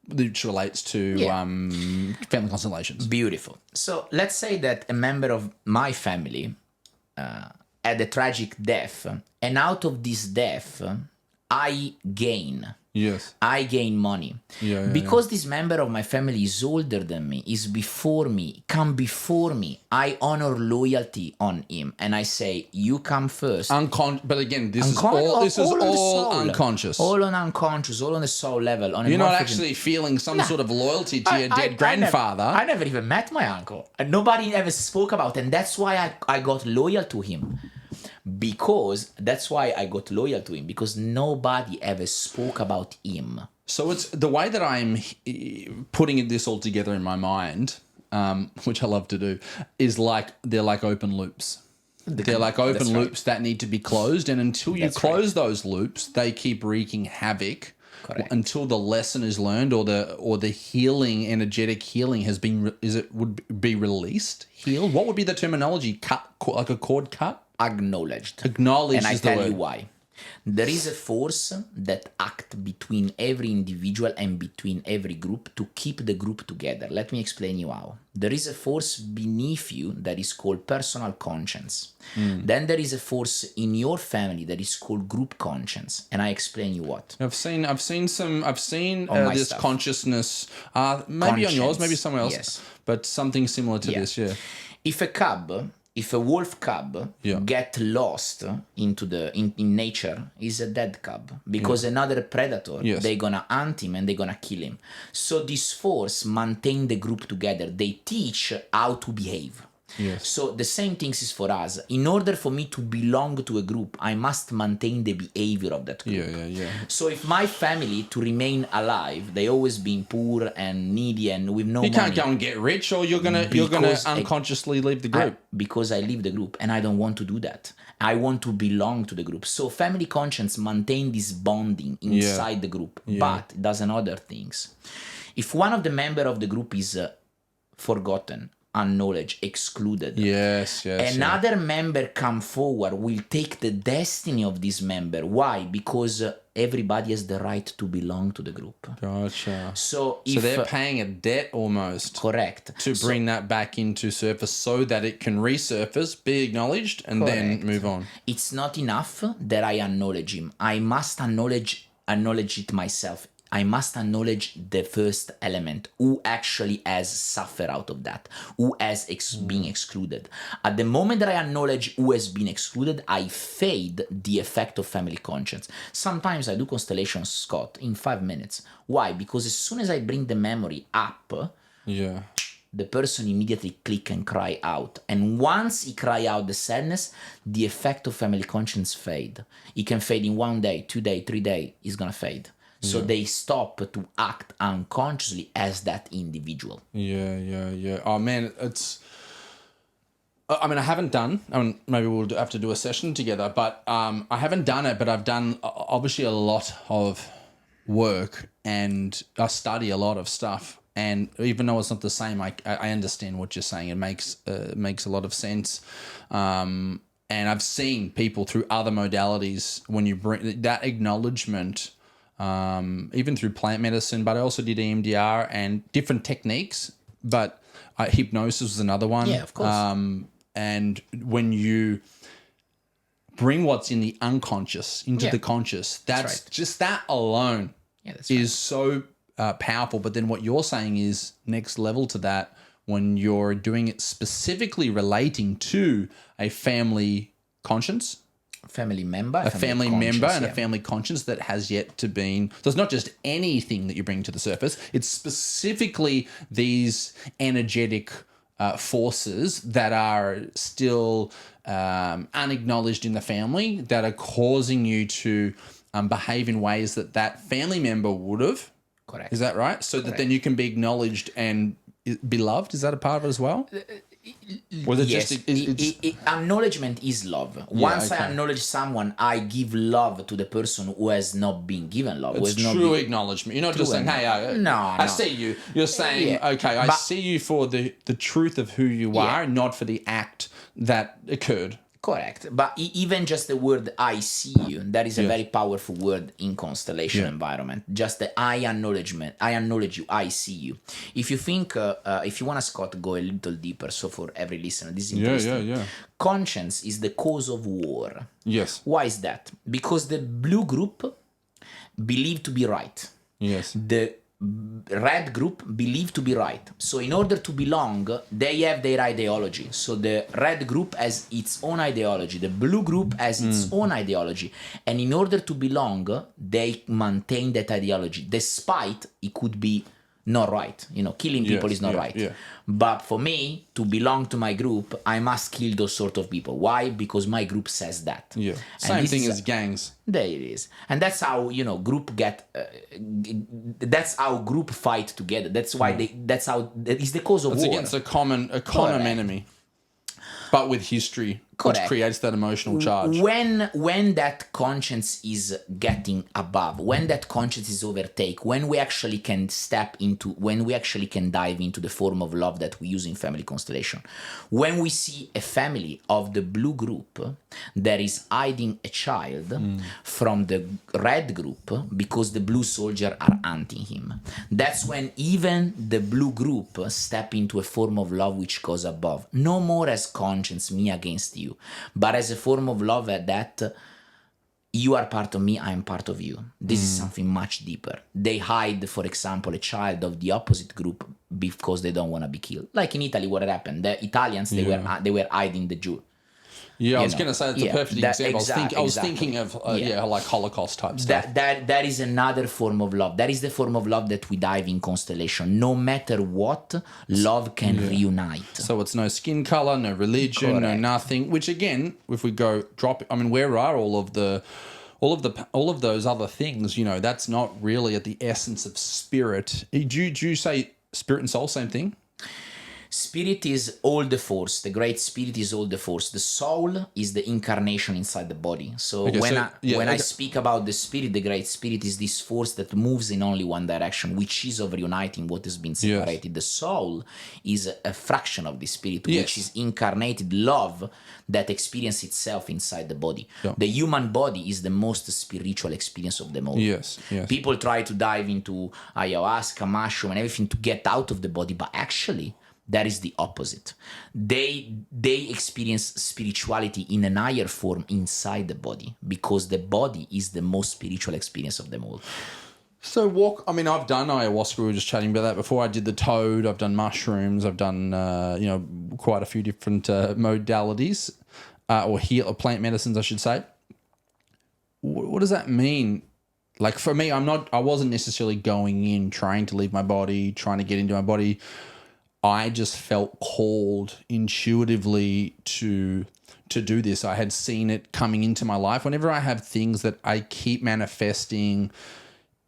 which relates to Family Constellations. Beautiful. So let's say that a member of my family had a tragic death, and out of this death, I gain. Yes. I gain money. Because this member of my family is older than me, is before me, come before me, I honor loyalty on him. And I say, you come first. But again, this is all unconscious. All on unconscious, all on the soul level. You're not actually feeling some sort of loyalty to your dead grandfather. I never even met my uncle. And nobody ever spoke about it. And that's why I got loyal to him. Because nobody ever spoke about him. So it's the way that I'm putting this all together in my mind, which I love to do, is they're like open loops. They're like open loops that need to be closed. And until you close those loops, they keep wreaking havoc Correct. until the lesson is learned or the healing, energetic healing has been, would be released, healed? What would be the terminology? Cut, like a cord cut? Acknowledged. Acknowledged And I is the tell you word. why. There is a force that acts between every individual and between every group to keep the group together. Let me explain you how. There is a force beneath you that is called personal conscience. Then there is a force in your family that is called group conscience. And I explain you what. I've seen my this stuff. consciousness, maybe on yours, Conscience, maybe somewhere else, yes. but something similar to this, yeah. If a wolf cub get lost in nature, is a dead cub because another predator they're gonna hunt him and they're gonna kill him. So this force maintain the group together. They teach how to behave. Yes. So the same things is for us. In order for me to belong to a group, I must maintain the behavior of that group. Yeah. So if my family to remain alive, they always been poor and needy and with no money. You can't go and get rich, or you're gonna unconsciously leave the group. Because I leave the group and I don't want to do that. I want to belong to the group. So family conscience maintain this bonding inside the group, but it does another things. If one of the member of the group is forgotten, unknowledge, excluded. Yes. Another member come forward will take the destiny of this member. Why? Because everybody has the right to belong to the group. Gotcha. So they're paying a debt almost. Correct. To bring that back into surface so that it can resurface, be acknowledged, and then move on. It's not enough that I acknowledge him. I must acknowledge it myself. I must acknowledge the first element, who actually has suffered out of that, who has been excluded. At the moment that I acknowledge who has been excluded, I fade the effect of family conscience. Sometimes I do constellations, Scott, in 5 minutes. Why? Because as soon as I bring the memory up, the person immediately click and cry out. And once he cry out the sadness, the effect of family conscience fade. It can fade in 1 day, 2 days, 3 days, it's gonna fade. So they stop to act unconsciously as that individual. Yeah. Oh man, I haven't done, maybe we'll have to do a session together, but I haven't done it, but I've done obviously a lot of work and I study a lot of stuff. And even though it's not the same, I understand what you're saying. It makes a lot of sense. And I've seen people through other modalities, when you bring that acknowledgement, even through plant medicine, but I also did EMDR and different techniques, but hypnosis was another one. Yeah, of course. And when you bring what's in the unconscious into the conscious, that's right. Just that alone is so powerful. But then what you're saying is next level to that, when you're doing it specifically relating to a family conscience, family member, a family member and a family conscience that has yet to be. So it's not just anything that you bring to the surface. It's specifically these energetic forces that are still unacknowledged in the family that are causing you to behave in ways that family member would have. Correct. Is that right? So that then you can be acknowledged and be loved. Is that a part of it as well? Was it yes, acknowledgement is love. Once I acknowledge someone, I give love to the person who has not been given love. It's true acknowledgement. You're not just saying, hey, I see you. You're saying, okay, I see you for the truth of who you are, not for the act that occurred. Correct. But even just the word I see you, that is a very powerful word in constellation environment. Just the I acknowledge you, I see you. If you think, if you want to, Scott, go a little deeper, so for every listener, this is interesting. Yeah. Conscience is the cause of war. Yes. Why is that? Because the blue group believe to be right. Yes. The red group believe to be right. So in order to belong, they have their ideology. So the red group has its own ideology. The blue group has its own ideology. And in order to belong, they maintain that ideology. Despite it could be not right. Killing people is not right. Yeah. But for me, to belong to my group, I must kill those sort of people. Why? Because my group says that. Yeah. Same thing as gangs. There it is. And that's how, group that's how group fight together. That's why that is the cause of war. It's against a common enemy. But with history Correct. which creates that emotional charge. When that conscience is getting above, when that conscience is overtake, when we actually can dive into the form of love that we use in family constellation, when we see a family of the blue group that is hiding a child from the red group because the blue soldier are hunting him, that's when even the blue group step into a form of love which goes above, no more as conscience, me against you, but as a form of love that you are part of me, I am part of you. This is something much deeper. They hide, for example, a child of the opposite group because they don't want to be killed. Like in Italy, what happened? The Italians, they were hiding the Jew. Yeah, I was going to say it's a perfect example. I was thinking of like Holocaust type stuff. That is another form of love. That is the form of love that we dive in Constellation. No matter what, love can reunite. So it's no skin color, no religion, no nothing. Which again, if we go where are all of those other things? You know, that's not really at the essence of spirit. Do you say spirit and soul same thing? Spirit is all the force. The great spirit is all the force. The soul is the incarnation inside the body. So I speak about the spirit, the great spirit is this force that moves in only one direction, which is of reuniting what has been separated. Yes. The soul is a fraction of the spirit, which is incarnated love that experiences itself inside the body. Yeah. The human body is the most spiritual experience of them all. Yes. People try to dive into ayahuasca, mushroom, and everything to get out of the body, but actually, that is the opposite. They experience spirituality in an higher form inside the body because the body is the most spiritual experience of them all. So I've done ayahuasca. We were just chatting about that before. I did the toad. I've done mushrooms. I've done quite a few different modalities or plant medicines, I should say. What does that mean? Like for me, I wasn't necessarily going in trying to leave my body, trying to get into my body. I just felt called intuitively to do this. I had seen it coming into my life. Whenever I have things that I keep manifesting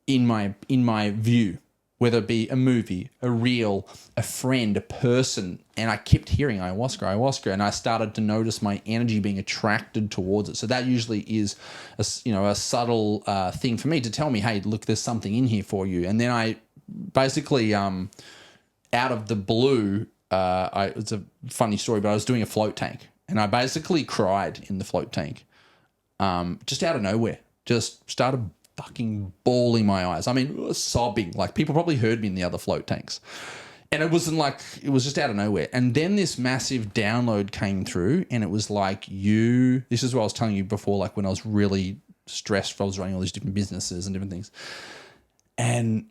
in my view, whether it be a movie, a reel, a friend, a person, and I kept hearing ayahuasca, and I started to notice my energy being attracted towards it. So that usually is a subtle thing for me to tell me, hey, look, there's something in here for you. And then I basically out of the blue, it's a funny story, but I was doing a float tank and I basically cried in the float tank, just out of nowhere. Just started fucking bawling my eyes. I mean, sobbing. Like people probably heard me in the other float tanks, and it was just out of nowhere. And then this massive download came through, and it was like this is what I was telling you before, like when I was really stressed, I was running all these different businesses and different things, and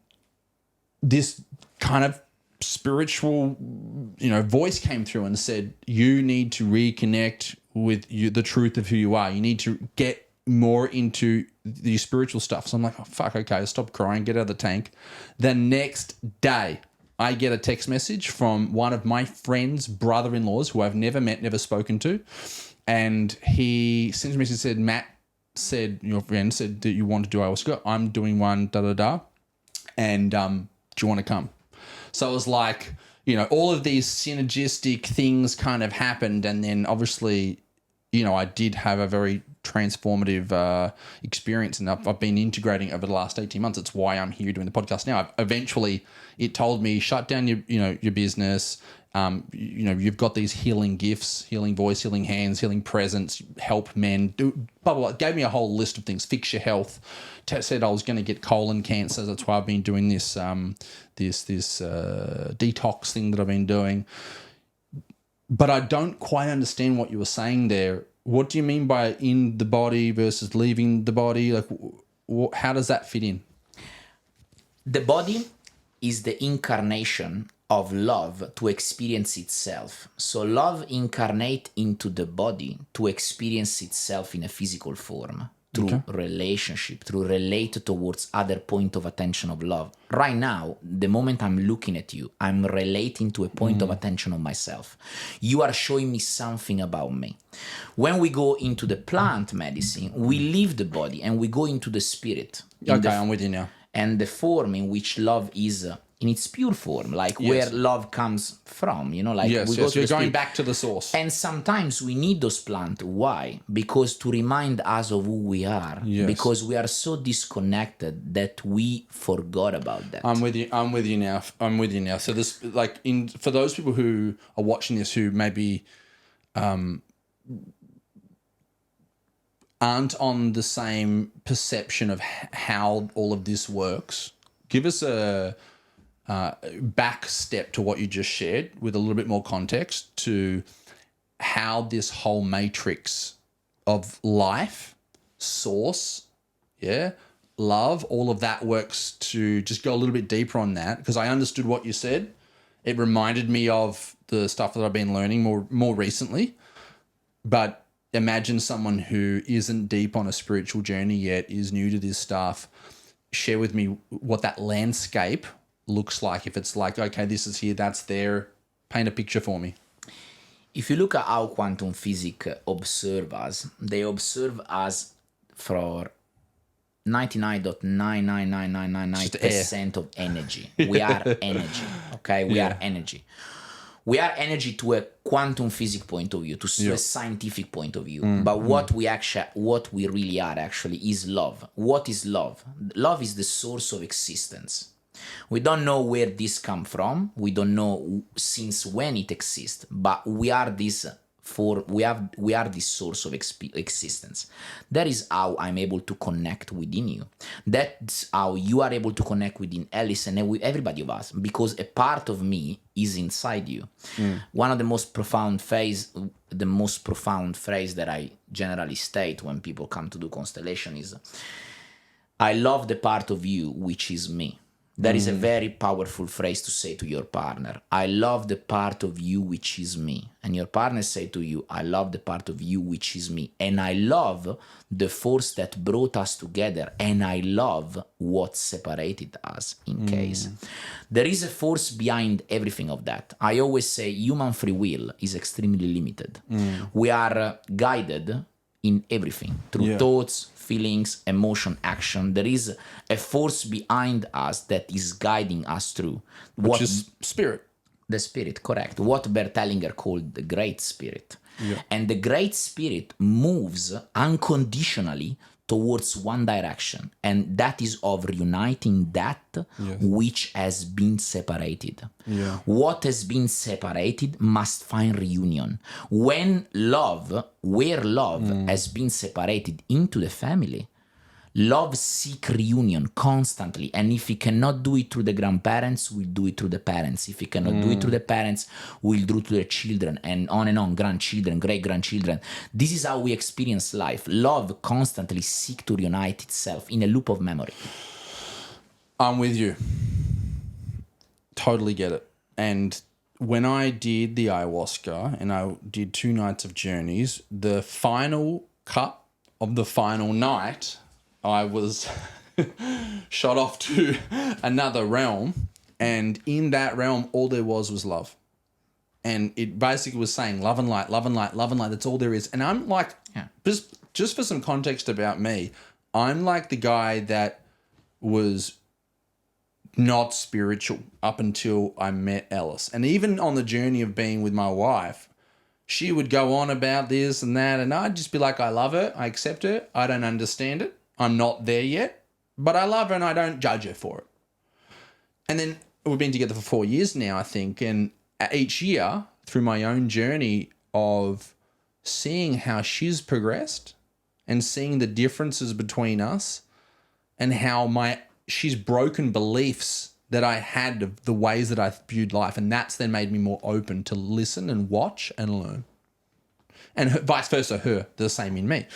this kind of spiritual, voice came through and said, you need to reconnect with the truth of who you are. You need to get more into the spiritual stuff. So I'm like, oh, fuck, okay, stop crying, get out of the tank. The next day, I get a text message from one of my friend's brother-in-laws who I've never met, never spoken to. And he sent me a message, said, Matt said, your friend said that you want to do ayahuasca. I'm doing one, and do you want to come? So it was like, all of these synergistic things kind of happened. And then obviously, I did have a very transformative experience, and I've been integrating over the last 18 months. It's why I'm here doing the podcast now. Eventually, it told me, shut down your business. You've got these healing gifts, healing voice, healing hands, healing presence, help men, do blah, blah, blah. Gave me a whole list of things, fix your health. Said I was going to get colon cancer. That's why I've been doing this detox thing that I've been doing. But I don't quite understand what you were saying there. What do you mean by in the body versus leaving the body? Like, how does that fit in? The body is the incarnation of love to experience itself. So love incarnate into the body to experience itself in a physical form. Through relationship, through relate towards other point of attention of love. Right now, the moment I'm looking at you, I'm relating to a point of attention of myself. You are showing me something about me. When we go into the plant medicine, we leave the body and we go into the spirit. I'm with you now. And the form in which love is in its pure form, like where love comes from, you know, like Yes, we go yes. to You're the going spirit. back to the source. And sometimes we need those plants. Why? Because to remind us of who we are. Yes. Because we are so disconnected that we forgot about that. I'm with you now. So this, like, for those people who are watching this who maybe aren't on the same perception of how all of this works, give us a back step to what you just shared with a little bit more context to how this whole matrix of life, source, love, all of that works, to just go a little bit deeper on that, because I understood what you said. It reminded me of the stuff that I've been learning more recently. But imagine someone who isn't deep on a spiritual journey yet, is new to this stuff. Share with me what that landscape looks like. If it's like, okay, this is here, that's there. Paint a picture for me. If you look at how quantum physics observe us, they observe us for 99.99999% of energy. We are energy, okay? We are energy. We are energy to a quantum physics point of view, to a scientific point of view. But what we really are actually is love. What is love? Love is the source of existence. We don't know where this come from. We don't know since when it exists. But we are this we are this source of existence. That is how I'm able to connect within you. That's how you are able to connect within Alice and with everybody of us, because a part of me is inside you. One of the most profound phrase that I generally state when people come to do constellation is, I love the part of you which is me. That is a very powerful phrase to say to your partner. I love the part of you which is me. And your partner say to you, I love the part of you which is me. And I love the force that brought us together. And I love what separated us in case. There is a force behind everything of that. I always say human free will is extremely limited. We are guided in everything through thoughts, feelings, emotion, action. There is a force behind us that is guiding us through. Which is spirit. The spirit, correct. What Bert Hellinger called the great spirit. And the great spirit moves unconditionally towards one direction. And that is of reuniting that which has been separated. What has been separated must find reunion. Where love has been separated into the family, love seek reunion constantly. And if he cannot do it through the grandparents, we'll do it through the parents. If he cannot do it through the parents, we'll do it through the children, and on, grandchildren, great-grandchildren. This is how we experience life. Love constantly seek to reunite itself in a loop of memory. I'm with you. Totally get it. And when I did the ayahuasca and I did 2 nights of journeys, the final cup of the final night, I was shot off to another realm. And in that realm, all there was love. And it basically was saying love and light, love and light, love and light. That's all there is. And I'm like, just for some context about me, I'm like the guy that was not spiritual up until I met Alice. And even on the journey of being with my wife, she would go on about this and that, and I'd just be like, I love her, I accept her, I don't understand it, I'm not there yet, but I love her and I don't judge her for it. And then we've been together for 4 years now, I think, and each year, through my own journey of seeing how she's progressed and seeing the differences between us and how she's broken beliefs that I had of the ways that I viewed life. And that's then made me more open to listen and watch and learn. And vice versa, her, the same in me.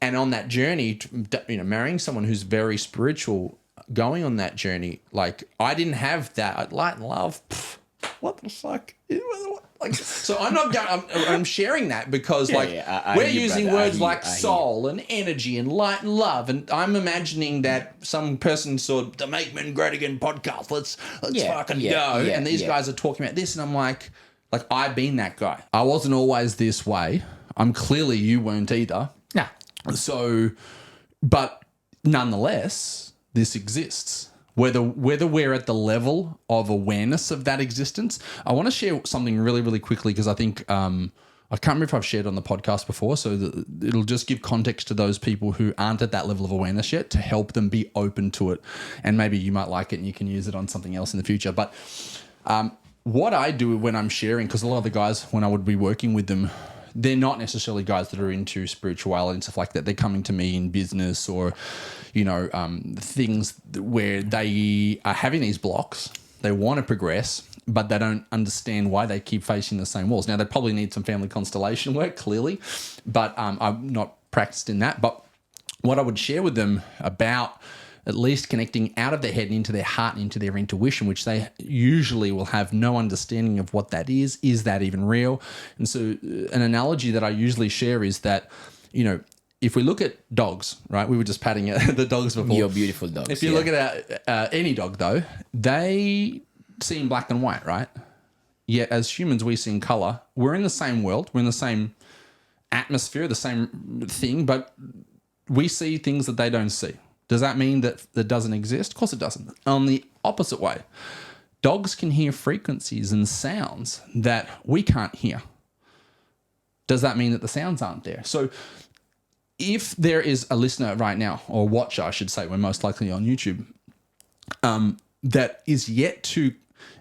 And on that journey, marrying someone who's very spiritual, going on that journey, like, I didn't have that. Light and love, what the fuck? So I'm not going, I'm sharing that because we're using words like soul and energy and light and love, and I'm imagining that some person saw the Make Men Great Again podcast. Let's fucking go. And these guys are talking about this, and I'm like I've been that guy. I wasn't always this way. I'm clearly you weren't either. Yeah. So, but nonetheless, this exists. whether we're at the level of awareness of that existence. I want to share something really, really quickly because I think I can't remember if I've shared on the podcast before, so it'll just give context to those people who aren't at that level of awareness yet to help them be open to it. And maybe you might like it and you can use it on something else in the future. But what I do when I'm sharing, because a lot of the guys, when I would be working with them, they're not necessarily guys that are into spirituality and stuff like that. They're coming to me in business or, things where they are having these blocks. They want to progress, but they don't understand why they keep facing the same walls. Now, they probably need some family constellation work, clearly, but I'm not practiced in that. But what I would share with them about at least connecting out of their head and into their heart and into their intuition, which they usually will have no understanding of what that is. Is that even real? And so an analogy that I usually share is that, if we look at dogs, right? We were just patting the dogs before. Your beautiful dogs. If you look at any dog, though, they see in black and white, right? Yet as humans, we see in color. We're in the same world. We're in the same atmosphere, the same thing, but we see things that they don't see. Does that mean that doesn't exist? Of course it doesn't. On the opposite way, dogs can hear frequencies and sounds that we can't hear. Does that mean that the sounds aren't there? So if there is a listener right now, or watcher, I should say, we're most likely on YouTube, that is yet to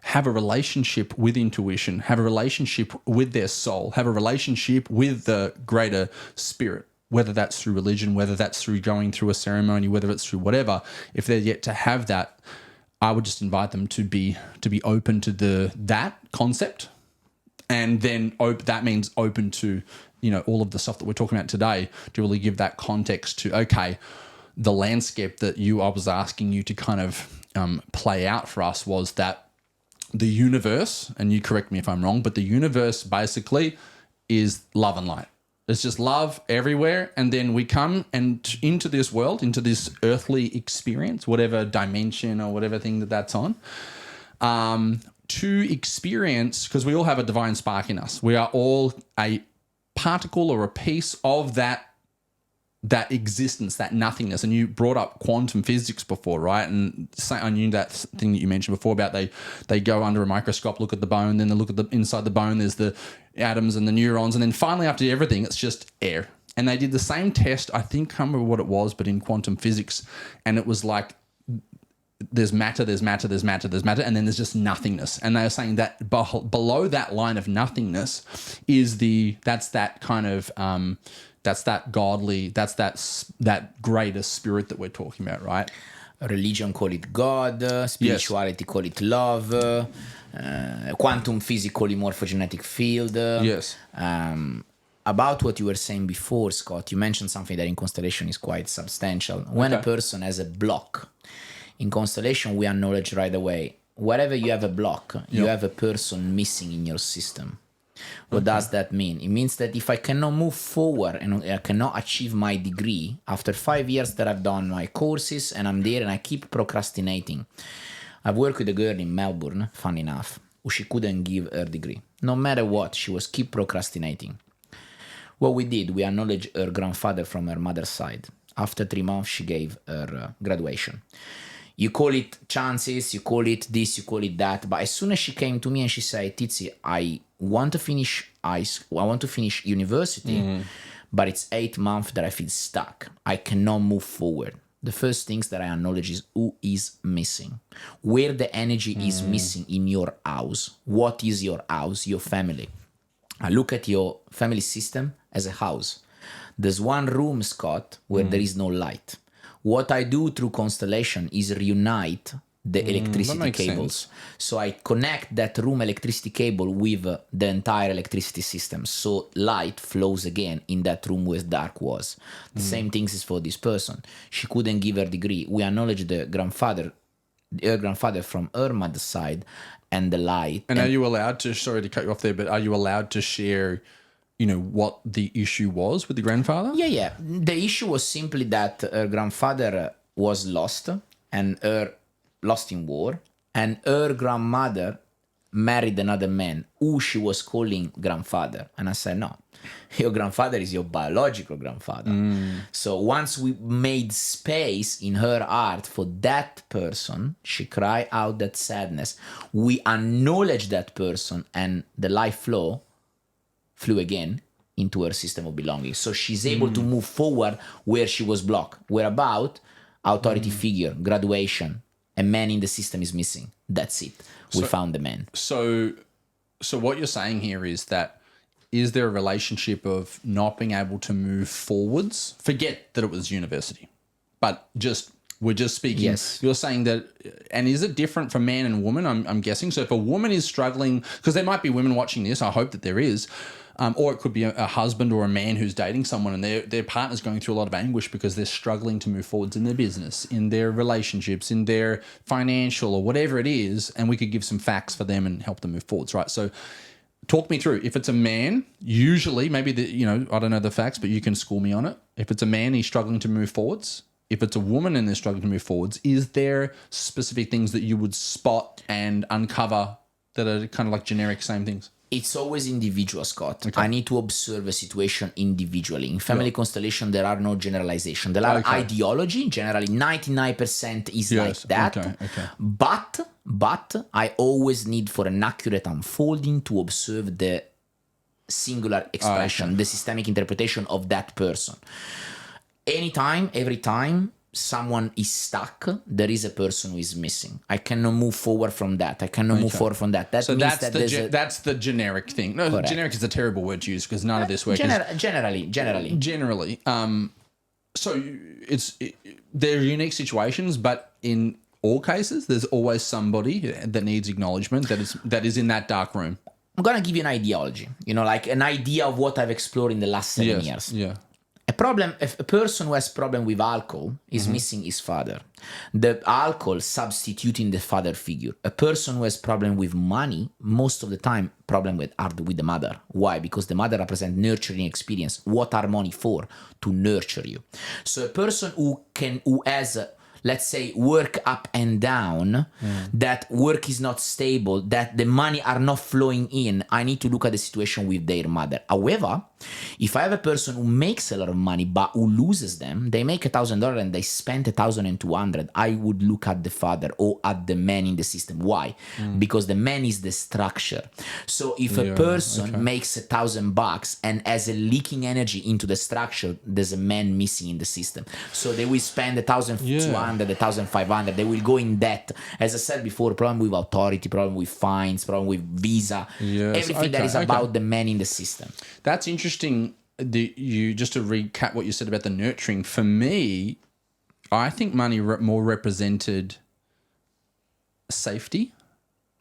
have a relationship with intuition, have a relationship with their soul, have a relationship with the greater spirit, whether that's through religion, whether that's through going through a ceremony, whether it's through whatever, if they're yet to have that, I would just invite them to be open to that concept. And then that means open to, all of the stuff that we're talking about today, to really give that context to, okay, the landscape that I was asking you to kind of play out for us was that the universe, and you correct me if I'm wrong, but the universe basically is love and light. It's just love everywhere. And then we come into this world, into this earthly experience, whatever dimension or whatever thing that's on, to experience, because we all have a divine spark in us. We are all a particle or a piece of that existence, that nothingness. And you brought up quantum physics before, right? And I knew that thing that you mentioned before about they go under a microscope, look at the bone, then they look at the inside the bone, there's the atoms and the neurons, and then finally after everything, it's just air. And they did the same test, I think, I can't remember what it was, but in quantum physics, and it was like there's matter, there's matter, there's matter, there's matter, and then there's just nothingness. And they were saying that below that line of nothingness is that's that godly, that's that greater spirit that we're talking about, right? Religion call it God, spirituality call it love, quantum physics call it morphogenetic field. Yes. About what you were saying before, Scott, you mentioned something that in Constellation is quite substantial. When a person has a block, in Constellation we acknowledge right away, wherever you have a block, you have a person missing in your system. What does that mean? It means that if I cannot move forward and I cannot achieve my degree, after 5 years that I've done my courses and I'm there and I keep procrastinating. I've worked with a girl in Melbourne, fun enough, who she couldn't give her degree. No matter what, she was keep procrastinating. What we did, we acknowledged her grandfather from her mother's side. After 3 months, she gave her graduation. You call it chances, you call it this, you call it that. But as soon as she came to me and she said, Tizi, I want to finish university, but it's 8 months that I feel stuck. I cannot move forward. The first things that I acknowledge is who is missing. Where the energy is missing in your house. What is your house, your family? I look at your family system as a house. There's one room, Scott, where there is no light. What I do through Constellation is reunite the electricity cables. Sense. So I connect that room electricity cable with the entire electricity system. So light flows again in that room where dark was. The same things is for this person. She couldn't give her degree. We acknowledge her grandfather from her mother's side and the light. And are you allowed to, sorry to cut you off there, but are you allowed to share, what the issue was with the grandfather? Yeah. The issue was simply that her grandfather was lost and her lost in war, and her grandmother married another man who she was calling grandfather. And I said, no, your grandfather is your biological grandfather. So once we made space in her heart for that person, she cried out that sadness. We acknowledged that person, and the life flow flew again into her system of belonging. So she's able to move forward where she was blocked. Where about authority figure, graduation, a man in the system is missing. That's it. We found the man. So what you're saying here is that, is there a relationship of not being able to move forwards? Forget that it was university, but we're just speaking. Yes. You're saying that, and is it different for man and woman? I'm guessing. So if a woman is struggling, because there might be women watching this, I hope that there is, or it could be a husband or a man who's dating someone and their partner's going through a lot of anguish because they're struggling to move forwards in their business, in their relationships, in their financial or whatever it is, and we could give some facts for them and help them move forwards, right? So talk me through. If it's a man, usually, maybe, I don't know the facts, but you can school me on it. If it's a man, he's struggling to move forwards. If it's a woman and they're struggling to move forwards, is there specific things that you would spot and uncover that are kind of like generic same things? It's always individual, Scott. Okay. I need to observe a situation individually. In family constellation, there are no generalization. There are ideology. Generally, 99% is like that. Okay. But I always need for an accurate unfolding to observe the singular expression, the systemic interpretation of that person. Anytime, every time someone is stuck, there is a person who is missing. I cannot move forward from that. I cannot move forward from that. That so means that's the generic thing. No, correct. Generic is a terrible word to use because none of this works. Generally. So they're unique situations, but in all cases, there's always somebody that needs acknowledgement that is in that dark room. I'm gonna give you an ideology. Like an idea of what I've explored in the last 7 years. Yeah. If a person who has problem with alcohol is missing his father, the alcohol substituting the father figure. A person who has problem with money, most of the time problem with the mother. Why? Because the mother represents nurturing experience. What are money for? To nurture you. So a person who has let's say work up and down, that work is not stable, that the money are not flowing in, I need to look at the situation with their mother. However, if I have a person who makes a lot of money but who loses them, they make $1,000 and they spend $1,200, I would look at the father or at the man in the system. Why? Because the man is the structure. So if a person makes $1,000 and has a leaking energy into the structure, there's a man missing in the system. So they will spend $1,200, $1,500. They will go in debt. As I said before, problem with authority, problem with fines, problem with visa, everything that is about the man in the system. That's interesting. Just to recap what you said about the nurturing. For me, I think money more represented safety,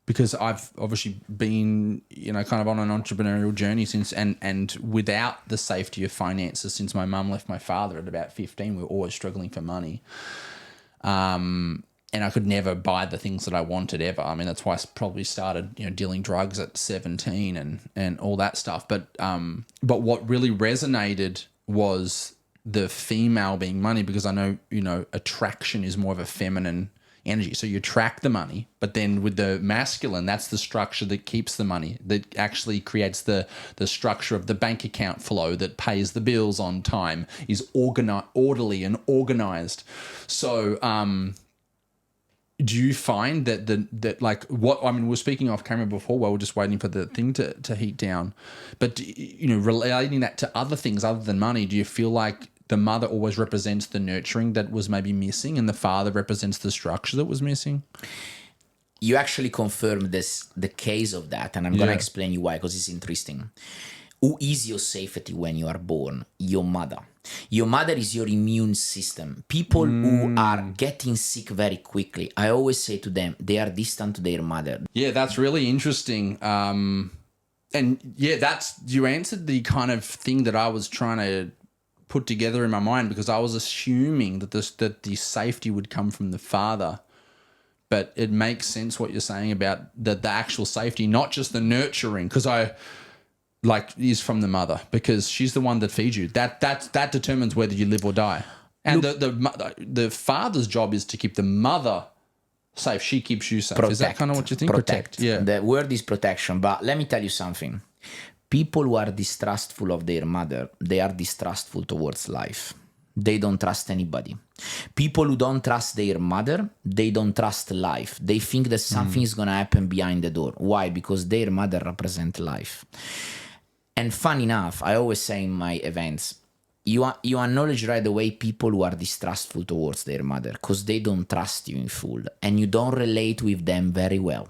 because I've obviously been, kind of on an entrepreneurial journey since, and without the safety of finances since my mum left my father at about 15, we were always struggling for money. And I could never buy the things that I wanted ever. I mean, that's why I probably started, dealing drugs at 17 and all that stuff. But what really resonated was the female being money, because I know, attraction is more of a feminine energy. So you attract the money, but then with the masculine, that's the structure that keeps the money, that actually creates the structure of the bank account flow that pays the bills on time, is orderly and organized. So, do you find that we're speaking off camera before while we're just waiting for the thing to heat down, but relating that to other things other than money, do you feel like the mother always represents the nurturing that was maybe missing and the father represents the structure that was missing? You actually confirmed the case of that, and I'm going to explain you why, because it's interesting. Who is your safety when you are born? Your mother. Your mother is your immune system. People who are getting sick very quickly, I always say to them, they are distant to their mother. Yeah, that's really interesting. And you answered the kind of thing that I was trying to put together in my mind, because I was assuming that the safety would come from the father. But it makes sense what you're saying about the actual safety, not just the nurturing, because is from the mother, because she's the one that feeds you. That determines whether you live or die. And the father's job is to keep the mother safe. She keeps you safe. Is that kind of what you think? Protect. Yeah. The word is protection. But let me tell you something. People who are distrustful of their mother, they are distrustful towards life. They don't trust anybody. People who don't trust their mother, they don't trust life. They think that something is going to happen behind the door. Why? Because their mother represents life. And fun enough, I always say in my events, you acknowledge right away people who are distrustful towards their mother because they don't trust you in full and you don't relate with them very well.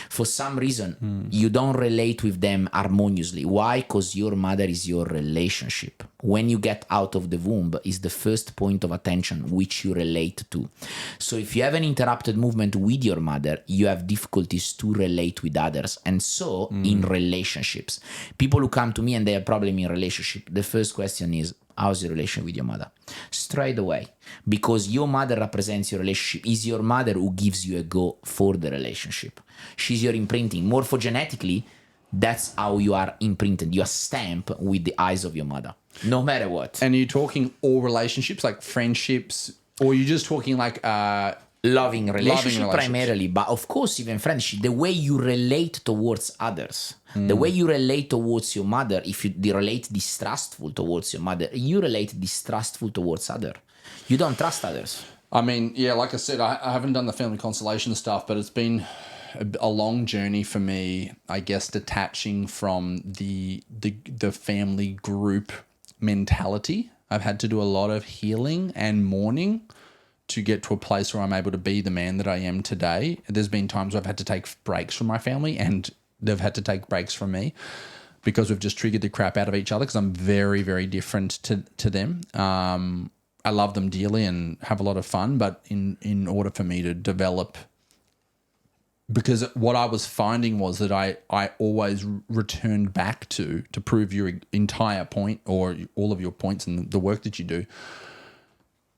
For some reason, you don't relate with them harmoniously. Why? Because your mother is your relationship. When you get out of the womb is the first point of attention which you relate to. So if you have an interrupted movement with your mother, you have difficulties to relate with others. And so in relationships, people who come to me and they have problem in relationship, the first question is, how's your relation with your mother? Straight away. Because your mother represents your relationship. Is your mother who gives you a go for the relationship. She's your imprinting. Morphogenetically, that's how you are imprinted. You are stamped with the eyes of your mother, no matter what. And are you talking all relationships, like friendships, or are you just talking like loving relationship primarily, but of course even friendship, the way you relate towards others, the way you relate towards your mother. If you relate distrustful towards your mother, you relate distrustful towards other. You don't trust others. I mean, yeah, like I said, I haven't done the family constellation stuff, but it's been a long journey for me, I guess, detaching from the family group mentality. I've had to do a lot of healing and mourning to get to a place where I'm able to be the man that I am today. There's been times where I've had to take breaks from my family and they've had to take breaks from me because we've just triggered the crap out of each other because I'm very, very different to them. I love them dearly and have a lot of fun, but in order for me to develop, because what I was finding was that I always returned back to prove your entire point or all of your points and the work that you do.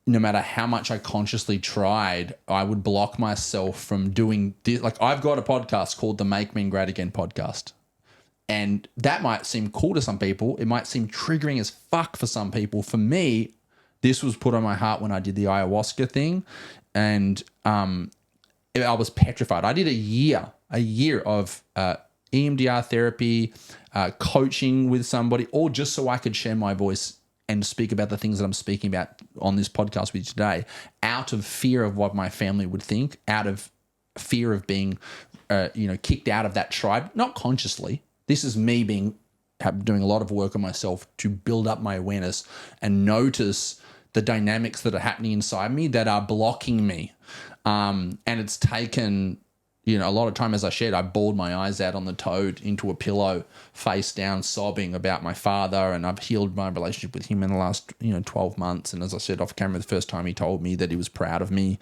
No matter how much I consciously tried, I would block myself from doing this. Like, I've got a podcast called the Make Men Great Again podcast. And that might seem cool to some people. It might seem triggering as fuck for some people. For me, this was put on my heart when I did the ayahuasca thing. And I was petrified. I did a year of EMDR therapy, coaching with somebody, all just so I could share my voice and speak about the things that I'm speaking about on this podcast with you today, out of fear of what my family would think, out of fear of being, kicked out of that tribe. Not consciously. This is me doing a lot of work on myself to build up my awareness and notice the dynamics that are happening inside me that are blocking me. And it's taken, a lot of time, as I shared, I bawled my eyes out on the toad into a pillow, face down, sobbing about my father. And I've healed my relationship with him in the last, 12 months. And as I said off camera, the first time he told me that he was proud of me,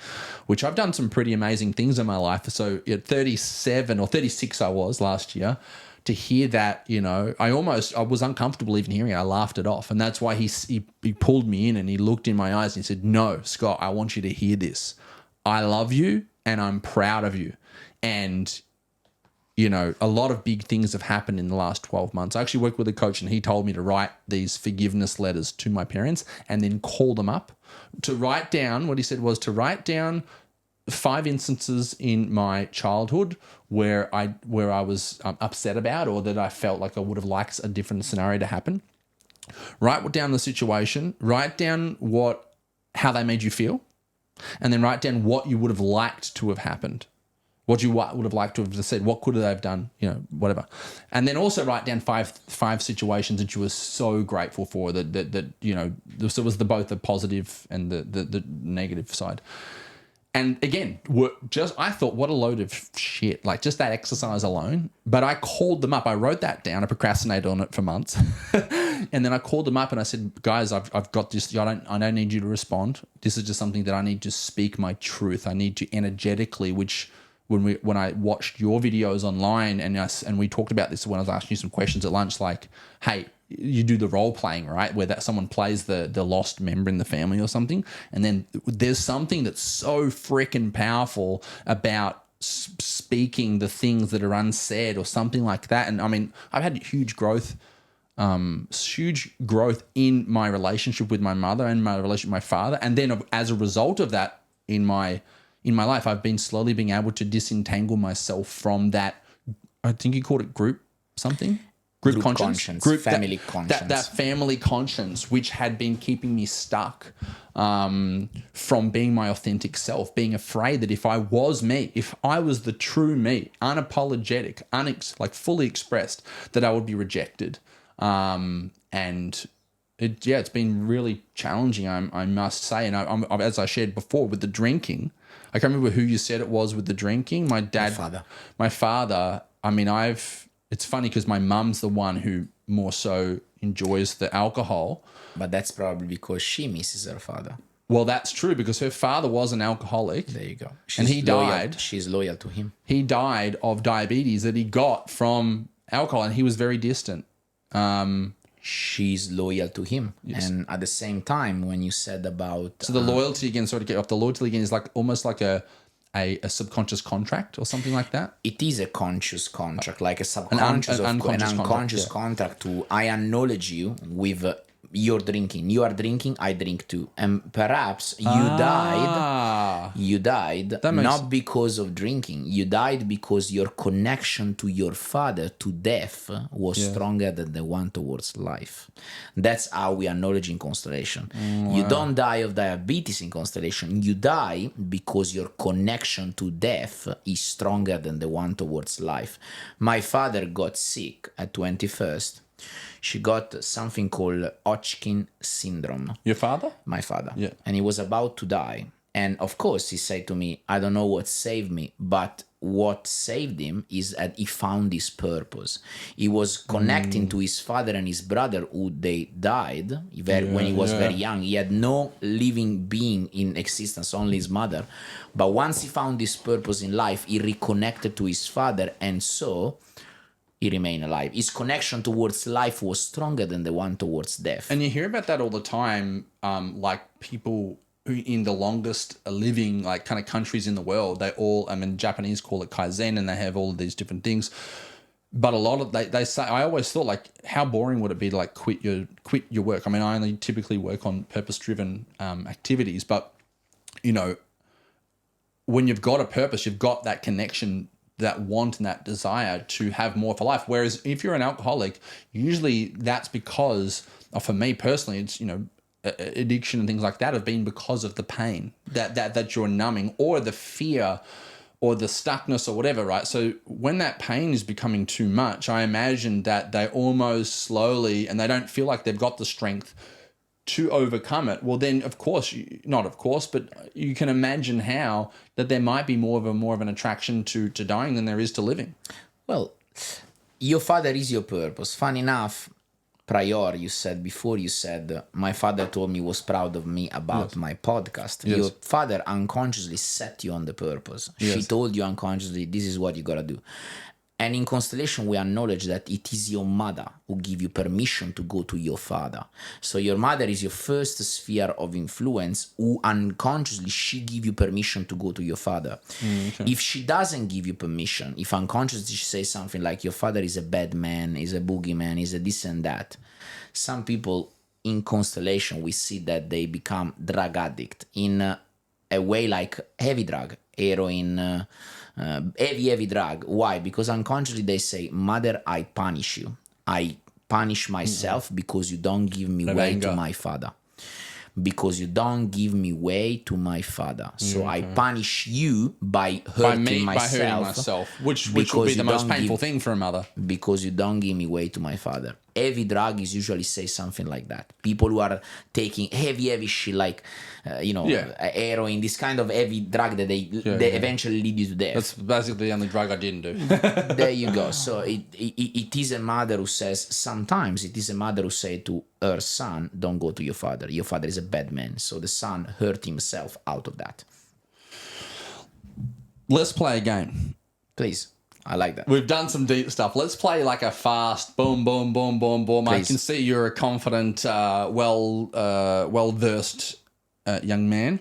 which I've done some pretty amazing things in my life. So at 37 or 36 I was last year, to hear that, I was uncomfortable even hearing it. I laughed it off. And that's why he pulled me in and he looked in my eyes and he said, "No, Scott, I want you to hear this. I love you and I'm proud of you." And, a lot of big things have happened in the last 12 months. I actually worked with a coach and he told me to write these forgiveness letters to my parents and then call them up. What he said was to write down 5 instances in my childhood where I was upset about, or that I felt like I would have liked a different scenario to happen. Write down the situation, write down how they made you feel, and then write down what you would have liked to have happened. What you would have liked to have said, what could they have done, whatever. And then also write down five situations that you were so grateful for that so it was both the positive and the negative side. And again, I thought, what a load of shit, like just that exercise alone. But I called them up. I wrote that down. I procrastinated on it for months. And then I called them up and I said, "Guys, I've got this. I don't need you to respond. This is just something that I need to speak my truth. I need to energetically," which when I watched your videos online and we talked about this when I was asking you some questions at lunch, like, hey, you do the role playing, right? Where that someone plays the lost member in the family or something. And then there's something that's so freaking powerful about speaking the things that are unsaid or something like that. And I mean, I've had huge growth in my relationship with my mother and my relationship with my father. And then as a result of that, in my in my life, I've been slowly being able to disentangle myself from that. I think you called it group something. Group conscience. Family conscience. That family conscience, which had been keeping me stuck from being my authentic self, being afraid that if I was me, if I was the true me, unapologetic, fully expressed, that I would be rejected. And it's been really challenging, I must say. And I'm, as I shared before with the drinking, I can't remember who you said it was with the drinking. My father. I mean, it's funny because my mum's the one who more so enjoys the alcohol. But that's probably because she misses her father. Well, that's true because her father was an alcoholic. There you go. And he died. She's loyal to him. He died of diabetes that he got from alcohol, and he was very distant. She's loyal to him. Yes. And at the same time, when you said about... So the loyalty again, sort of get off the loyalty again, is like almost like a subconscious contract or something like that? It is a conscious contract, like a subconscious, an unconscious contract to I acknowledge you with you're drinking. You are drinking, I drink too. And perhaps you died not because of drinking. You died because your connection to your father, to death, was stronger than the one towards life. That's how we acknowledge in Constellation. You don't die of diabetes in Constellation. You die because your connection to death is stronger than the one towards life. My father got sick at 21st. She got something called Hodgkin syndrome. Your father? My father. Yeah. And he was about to die. And of course, he said to me, I don't know what saved me, but what saved him is that he found his purpose. He was connecting to his father and his brother who they died when he was very young. He had no living being in existence, only his mother. But once he found his purpose in life, he reconnected to his father, and so he remained alive. His connection towards life was stronger than the one towards death. And you hear about that all the time, like people who in the longest living like kind of countries in the world, they all, Japanese call it kaizen, and they have all of these different things. But a lot of they say, I always thought, like, how boring would it be to like quit your work? I mean, I only typically work on purpose-driven activities, but you know, when you've got a purpose, you've got that connection, that want and that desire to have more for life. Whereas if you're an alcoholic, usually that's because, for me personally, it's, you know, addiction and things like that have been because of the pain that you're numbing, or the fear or the stuckness or whatever, right? So when that pain is becoming too much, I imagine that they almost slowly, and they don't feel like they've got the strength to overcome it. Well, then, of course, but you can imagine how that there might be more of an attraction to dying than there is to living. Well, your father is your purpose. Fun enough, you said, my father told me he was proud of me about my podcast. Yes. Your father unconsciously set you on the purpose. Yes. She told you unconsciously, this is what you got to do. And in Constellation, we acknowledge that it is your mother who give you permission to go to your father. So your mother is your first sphere of influence, who unconsciously, she give you permission to go to your father. Okay. If she doesn't give you permission, if unconsciously she says something like, your father is a bad man, is a boogeyman, is a this and that, some people in Constellation, we see that they become drug addict in a way like heavy drug, heroin, heavy drug. Why? Because unconsciously they say, mother, I punish you. I punish myself because you don't give me way to my father. Because you don't give me way to my father. So I punish you by hurting myself. Which would be the most painful thing for a mother. Because you don't give me way to my father. Heavy drug is usually say something like that. People who are taking heavy shit like, heroin, this kind of heavy drug that they eventually lead you to death. That's basically the only drug I didn't do. There you go. So it is a mother who says, sometimes it is a mother who say to her son, don't go to your father. Your father is a bad man. So the son hurt himself out of that. Let's play a game. Please. I like that. We've done some deep stuff. Let's play like a fast boom, boom, boom, boom, boom. Please. I can see you're a confident, well-versed young man.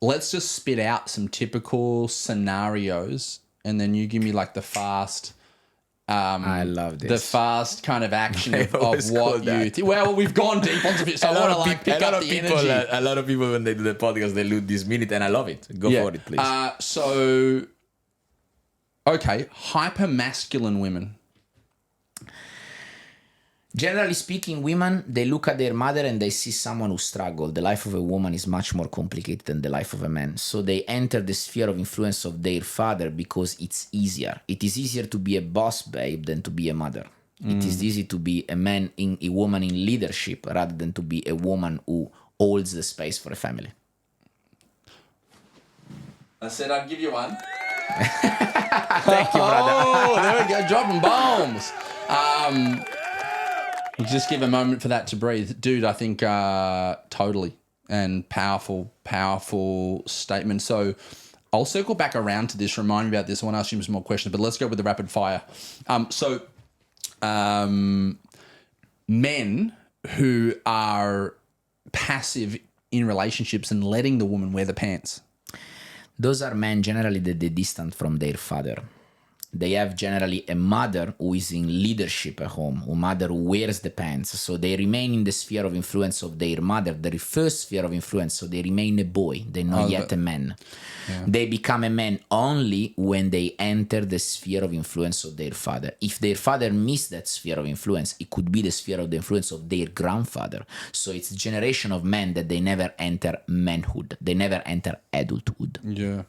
Let's just spit out some typical scenarios, and then you give me like the fast I love this. the fast kind of action of always what call you that. think. Well, we've gone deep onto it, so I want to like pick up the energy. A lot of people when they do the podcast, they lose this minute, and I love it. Go for it, please. So, okay, hyper masculine women. Generally speaking, women, they look at their mother and they see someone who struggled. The life of a woman is much more complicated than the life of a man. So they enter the sphere of influence of their father because it's easier. It is easier to be a boss babe than to be a mother. It is easy to be a woman in leadership rather than to be a woman who holds the space for a family. I said I'd give you one. Thank you, brother. Oh, there we go, dropping bombs. Just give a moment for that to breathe. Dude, I think totally. And powerful statement. So I'll circle back around to this, remind me about this. I want to ask you some more questions, but let's go with the rapid fire. Men who are passive in relationships and letting the woman wear the pants. Those are men generally that they distant from their father. They have generally a mother who is in leadership at home, a mother who wears the pants. So they remain in the sphere of influence of their mother, the first sphere of influence. So they remain a boy. They're not yet a man. Yeah. They become a man only when they enter the sphere of influence of their father. If their father missed that sphere of influence, it could be the sphere of the influence of their grandfather. So it's a generation of men that they never enter manhood. They never enter adulthood. Yeah.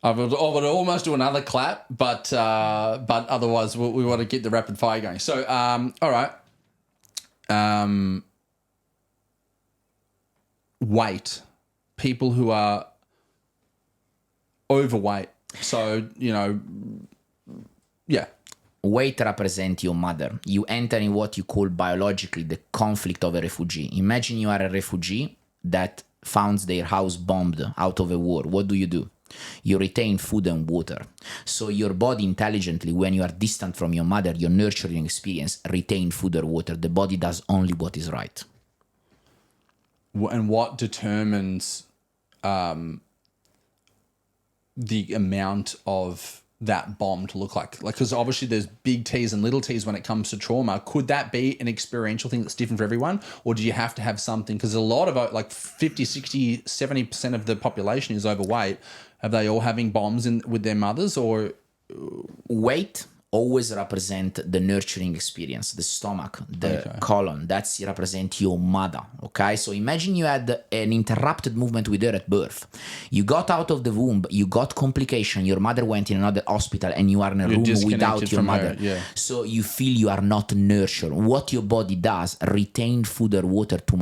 I would almost do another clap, but otherwise we want to get the rapid fire going. So, all right. Weight. People who are overweight. So, yeah. Weight represents your mother. You enter in what you call biologically the conflict of a refugee. Imagine you are a refugee that found their house bombed out of a war. What do? You retain food and water. So your body intelligently, when you are distant from your mother, your nurturing experience, retain food or water. The body does only what is right. And what determines the amount of that bomb to look like? Because obviously there's big T's and little T's when it comes to trauma. Could that be an experiential thing that's different for everyone? Or do you have to have something? Because a lot of 50, 60, 70% of the population is overweight. Have they all having bombs with their mothers? Or weight always represent the nurturing experience, the stomach, the colon. That's represent your mother. Okay, so imagine you had an interrupted movement with her at birth. You got out of the womb, you got complication. Your mother went in another hospital, and you are in a room without your mother. So you feel you are not nurtured. What your body does, retain food or water to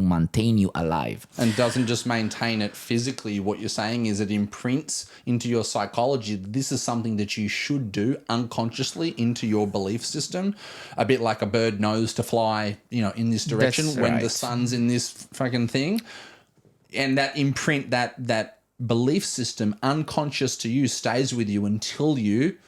maintain you alive. And doesn't just maintain it physically. What you're saying is it imprints into your psychology. This is something that you should do unconsciously into your belief system. A bit like a bird knows to fly, in this direction. That's when the sun's in this fucking thing. And that imprint, that belief system, unconscious to you, stays with you until you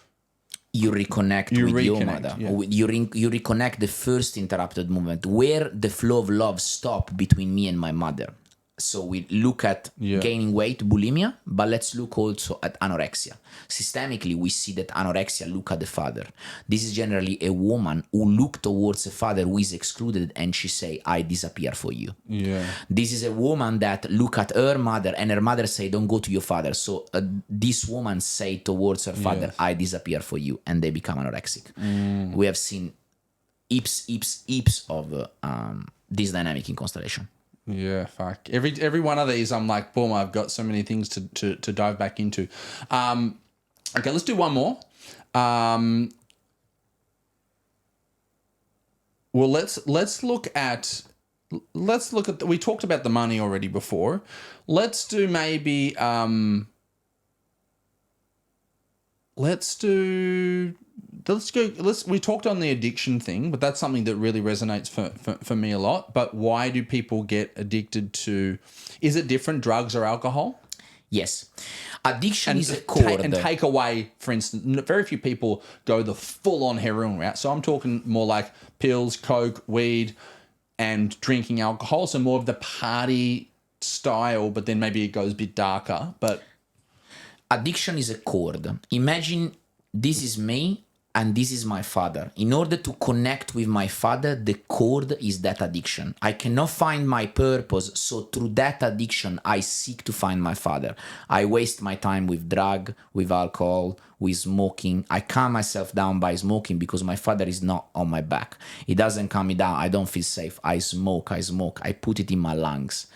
reconnect with your mother. Yeah. You reconnect the first interrupted movement where the flow of love stopped between me and my mother. So we look at gaining weight, bulimia, but let's look also at anorexia. Systemically, we see that anorexia look at the father. This is generally a woman who look towards a father who is excluded and she say, I disappear for you. Yeah. This is a woman that look at her mother and her mother say, don't go to your father. So this woman say towards her father, I disappear for you. And they become anorexic. We have seen heaps of this dynamic in Constellation. Yeah, fuck. Every one of these, I'm like, boom, I've got so many things to dive back into. Okay, let's do one more. Well, let's look at. We talked about the money already before. Let's do maybe. We talked on the addiction thing, but that's something that really resonates for me a lot. But why do people get addicted to, is it different, drugs or alcohol? Yes. Addiction is a core. And take away, for instance, very few people go the full-on heroin route. So I'm talking more like pills, coke, weed, and drinking alcohol. So more of the party style, but then maybe it goes a bit darker. But addiction is a cord. Imagine this is me and this is my father. In order to connect with my father, the cord is that addiction. I cannot find my purpose, so through that addiction, I seek to find my father. I waste my time with drug, with alcohol, with smoking. I calm myself down by smoking because my father is not on my back. He doesn't calm me down. I don't feel safe. I smoke. I put it in my lungs.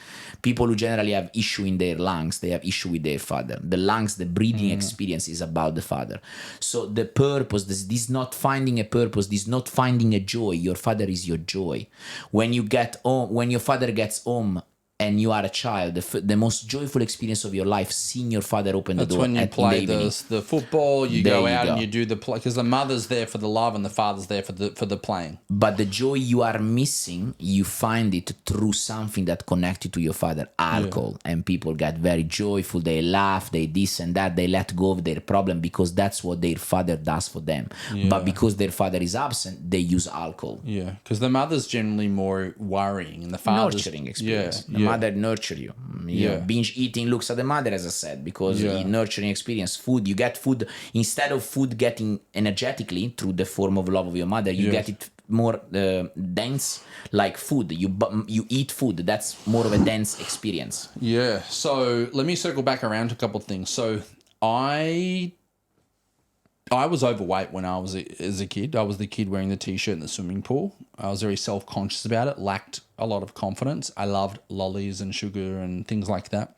People who generally have issue in their lungs, they have issue with their father. The lungs, the breathing experience is about the father. So the purpose, this not finding a purpose, this not finding a joy. Your father is your joy. When you get home, when your father gets home and you are a child, the most joyful experience of your life, seeing your father open the door. When you play the football, you There go you out go. and you do the play, because the mother's there for the love and the father's there for the playing. But the joy you are missing, you find it through something that connected to your father, alcohol. And people get very joyful, they laugh, they this and that, they let go of their problem because that's what their father does for them. But because their father is absent, they use alcohol. Yeah, because the mother's generally more worrying and the father's Nurturing experience. Yeah, The mother nurture you. Binge eating looks at the mother, as I said, because in nurturing experience, food, you get food, instead of food getting energetically through the form of love of your mother, you get it more dense, like food. You eat food. That's more of a dense experience. Yeah. So let me circle back around to a couple of things. So I was overweight when I was as a kid. I was the kid wearing the t-shirt in the swimming pool. I was very self-conscious about it, lacked a lot of confidence. I loved lollies and sugar and things like that.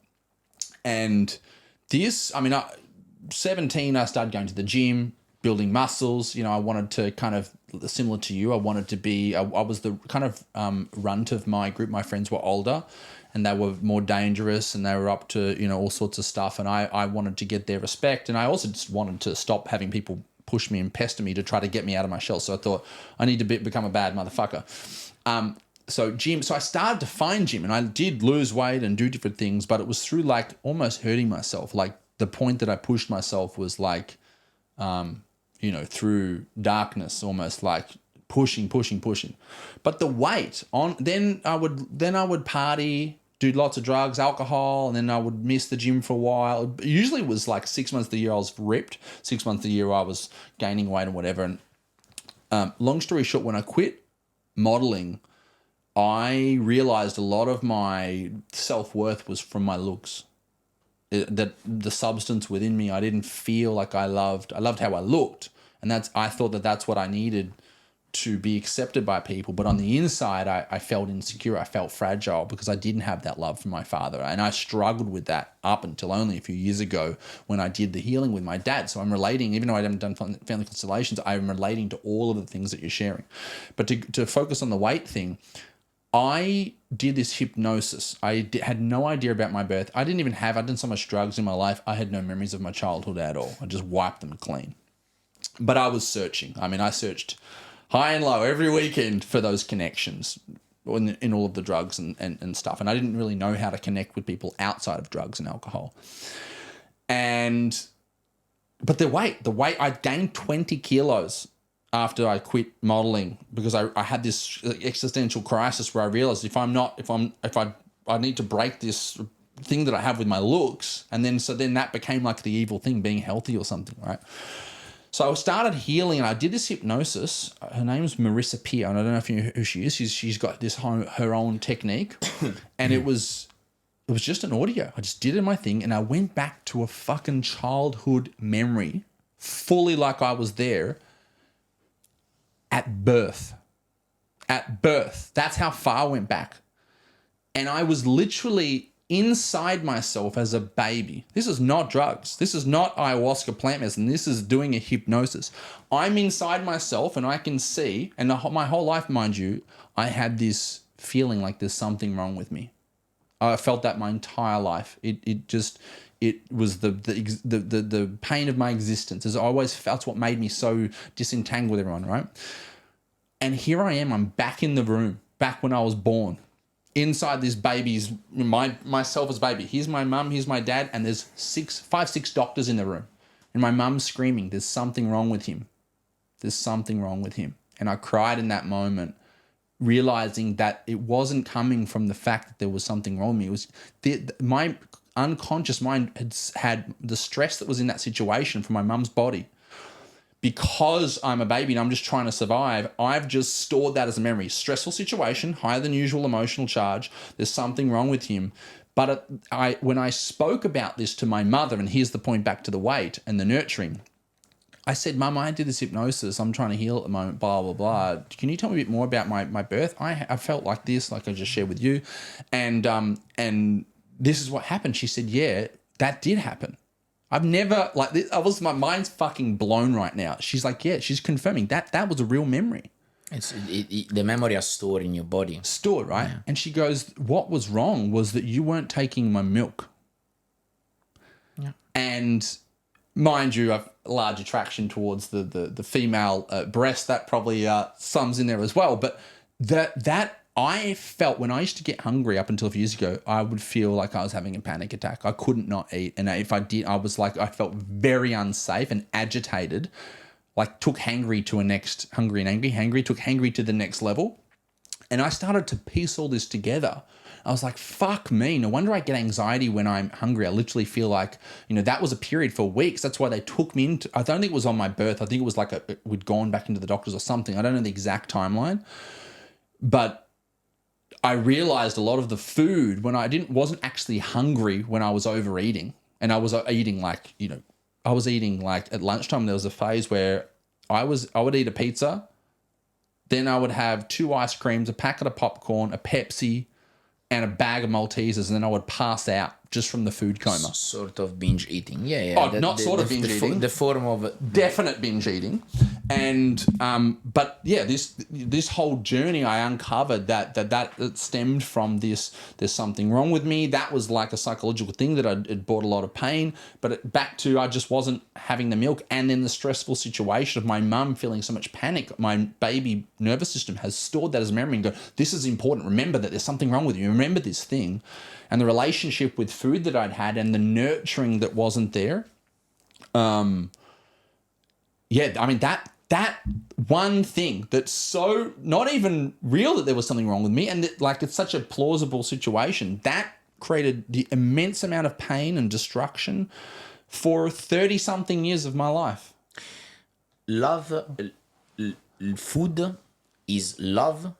And this, 17, I started going to the gym, building muscles. I wanted to kind of, similar to you, I wanted to be, I was the kind of runt of my group. My friends were older and they were more dangerous and they were up to, all sorts of stuff. And I wanted to get their respect. And I also just wanted to stop having people push me and pester me to try to get me out of my shell. So I thought I need to become a bad motherfucker. So I started to find gym and I did lose weight and do different things, but it was through like almost hurting myself. Like the point that I pushed myself was like, through darkness, almost like pushing. But the weight then I would party, do lots of drugs, alcohol, and then I would miss the gym for a while. It usually was like 6 months of the year I was ripped, 6 months of the year I was gaining weight and whatever. And long story short, when I quit modeling, I realized a lot of my self-worth was from my looks. That the substance within me, I didn't feel like I loved how I looked. And I thought that's what I needed to be accepted by people. But on the inside, I felt insecure. I felt fragile because I didn't have that love from my father. And I struggled with that up until only a few years ago when I did the healing with my dad. So I'm relating, even though I haven't done family constellations, I'm relating to all of the things that you're sharing. But to focus on the weight thing, I did this hypnosis. I had no idea about my birth. I'd done so much drugs in my life. I had no memories of my childhood at all. I just wiped them clean. But I was searching. I searched high and low every weekend for those connections in all of the drugs and stuff. And I didn't really know how to connect with people outside of drugs and alcohol. But the weight, I gained 20 kilos after I quit modeling because I had this existential crisis where I realized I need to break this thing that I have with my looks. And then that became like the evil thing, being healthy or something, right? So I started healing and I did this hypnosis. Her name's Marissa Peer, and I don't know if you know who she is. She's got this her own technique, and it was just an audio. I just did it in my thing, and I went back to a fucking childhood memory, fully like I was there at birth. At birth. That's how far I went back. And I was literally inside myself as a baby. This is not drugs. This is not ayahuasca plant medicine. This is doing a hypnosis. I'm inside myself and I can see, and my whole life, mind you, I had this feeling like there's something wrong with me. I felt that my entire life. It was the pain of my existence. As I always felt, what made me so disentangled with everyone, right? And here I am. I'm back in the room, back when I was born. Inside this baby's, myself as baby. Here's my mum, here's my dad, and there's 5-6 doctors in the room. And my mum's screaming, there's something wrong with him. There's something wrong with him. And I cried in that moment, realizing that it wasn't coming from the fact that there was something wrong with me. It was my unconscious mind had the stress that was in that situation from my mum's body. because I'm a baby and I'm just trying to survive, I've just stored that as a memory. Stressful situation, higher than usual emotional charge. There's something wrong with him. But when I spoke about this to my mother, and here's the point back to the weight and the nurturing, I said, Mum, I did this hypnosis. I'm trying to heal at the moment, blah, blah, blah. Can you tell me a bit more about my birth? I felt like this, like I just shared with you. And this is what happened. She said, yeah, that did happen. I've never, like, my mind's fucking blown right now. She's like, yeah, she's confirming that was a real memory. The memory are stored in your body. Stored, right? Yeah. And she goes, what was wrong was that you weren't taking my milk. Yeah. And mind you, I've a large attraction towards the female breast. That probably sums in there as well. But that I felt when I used to get hungry up until a few years ago, I would feel like I was having a panic attack. I couldn't not eat. And if I did, I felt very unsafe and agitated. Like took hangry to the next level. And I started to piece all this together. I was like, fuck me. No wonder I get anxiety when I'm hungry. I literally feel like, that was a period for weeks. That's why they took me into, I don't think it was on my birth. I think it was like we'd gone back into the doctors or something. I don't know the exact timeline. But I realized a lot of the food when I wasn't actually hungry when I was overeating. And I was eating like at lunchtime. There was a phase where I would eat a pizza. Then I would have 2 ice creams, a packet of popcorn, a Pepsi, and a bag of Maltesers, and then I would pass out just from the food coma. Sort of binge eating. Yeah. Oh, binge eating. The form of... Definite binge eating. And, but yeah, this whole journey, I uncovered that stemmed from this, there's something wrong with me. That was like a psychological thing that it brought a lot of pain. But back to, I just wasn't having the milk. And then the stressful situation of my mum feeling so much panic, my baby nervous system has stored that as a memory and go, this is important. Remember that there's something wrong with you. Remember this thing. And the relationship with food that I'd had and the nurturing that wasn't there. That one thing that's so not even real that there was something wrong with me, and that, like, it's such a plausible situation, that created the immense amount of pain and destruction for 30-something years of my life. Food is love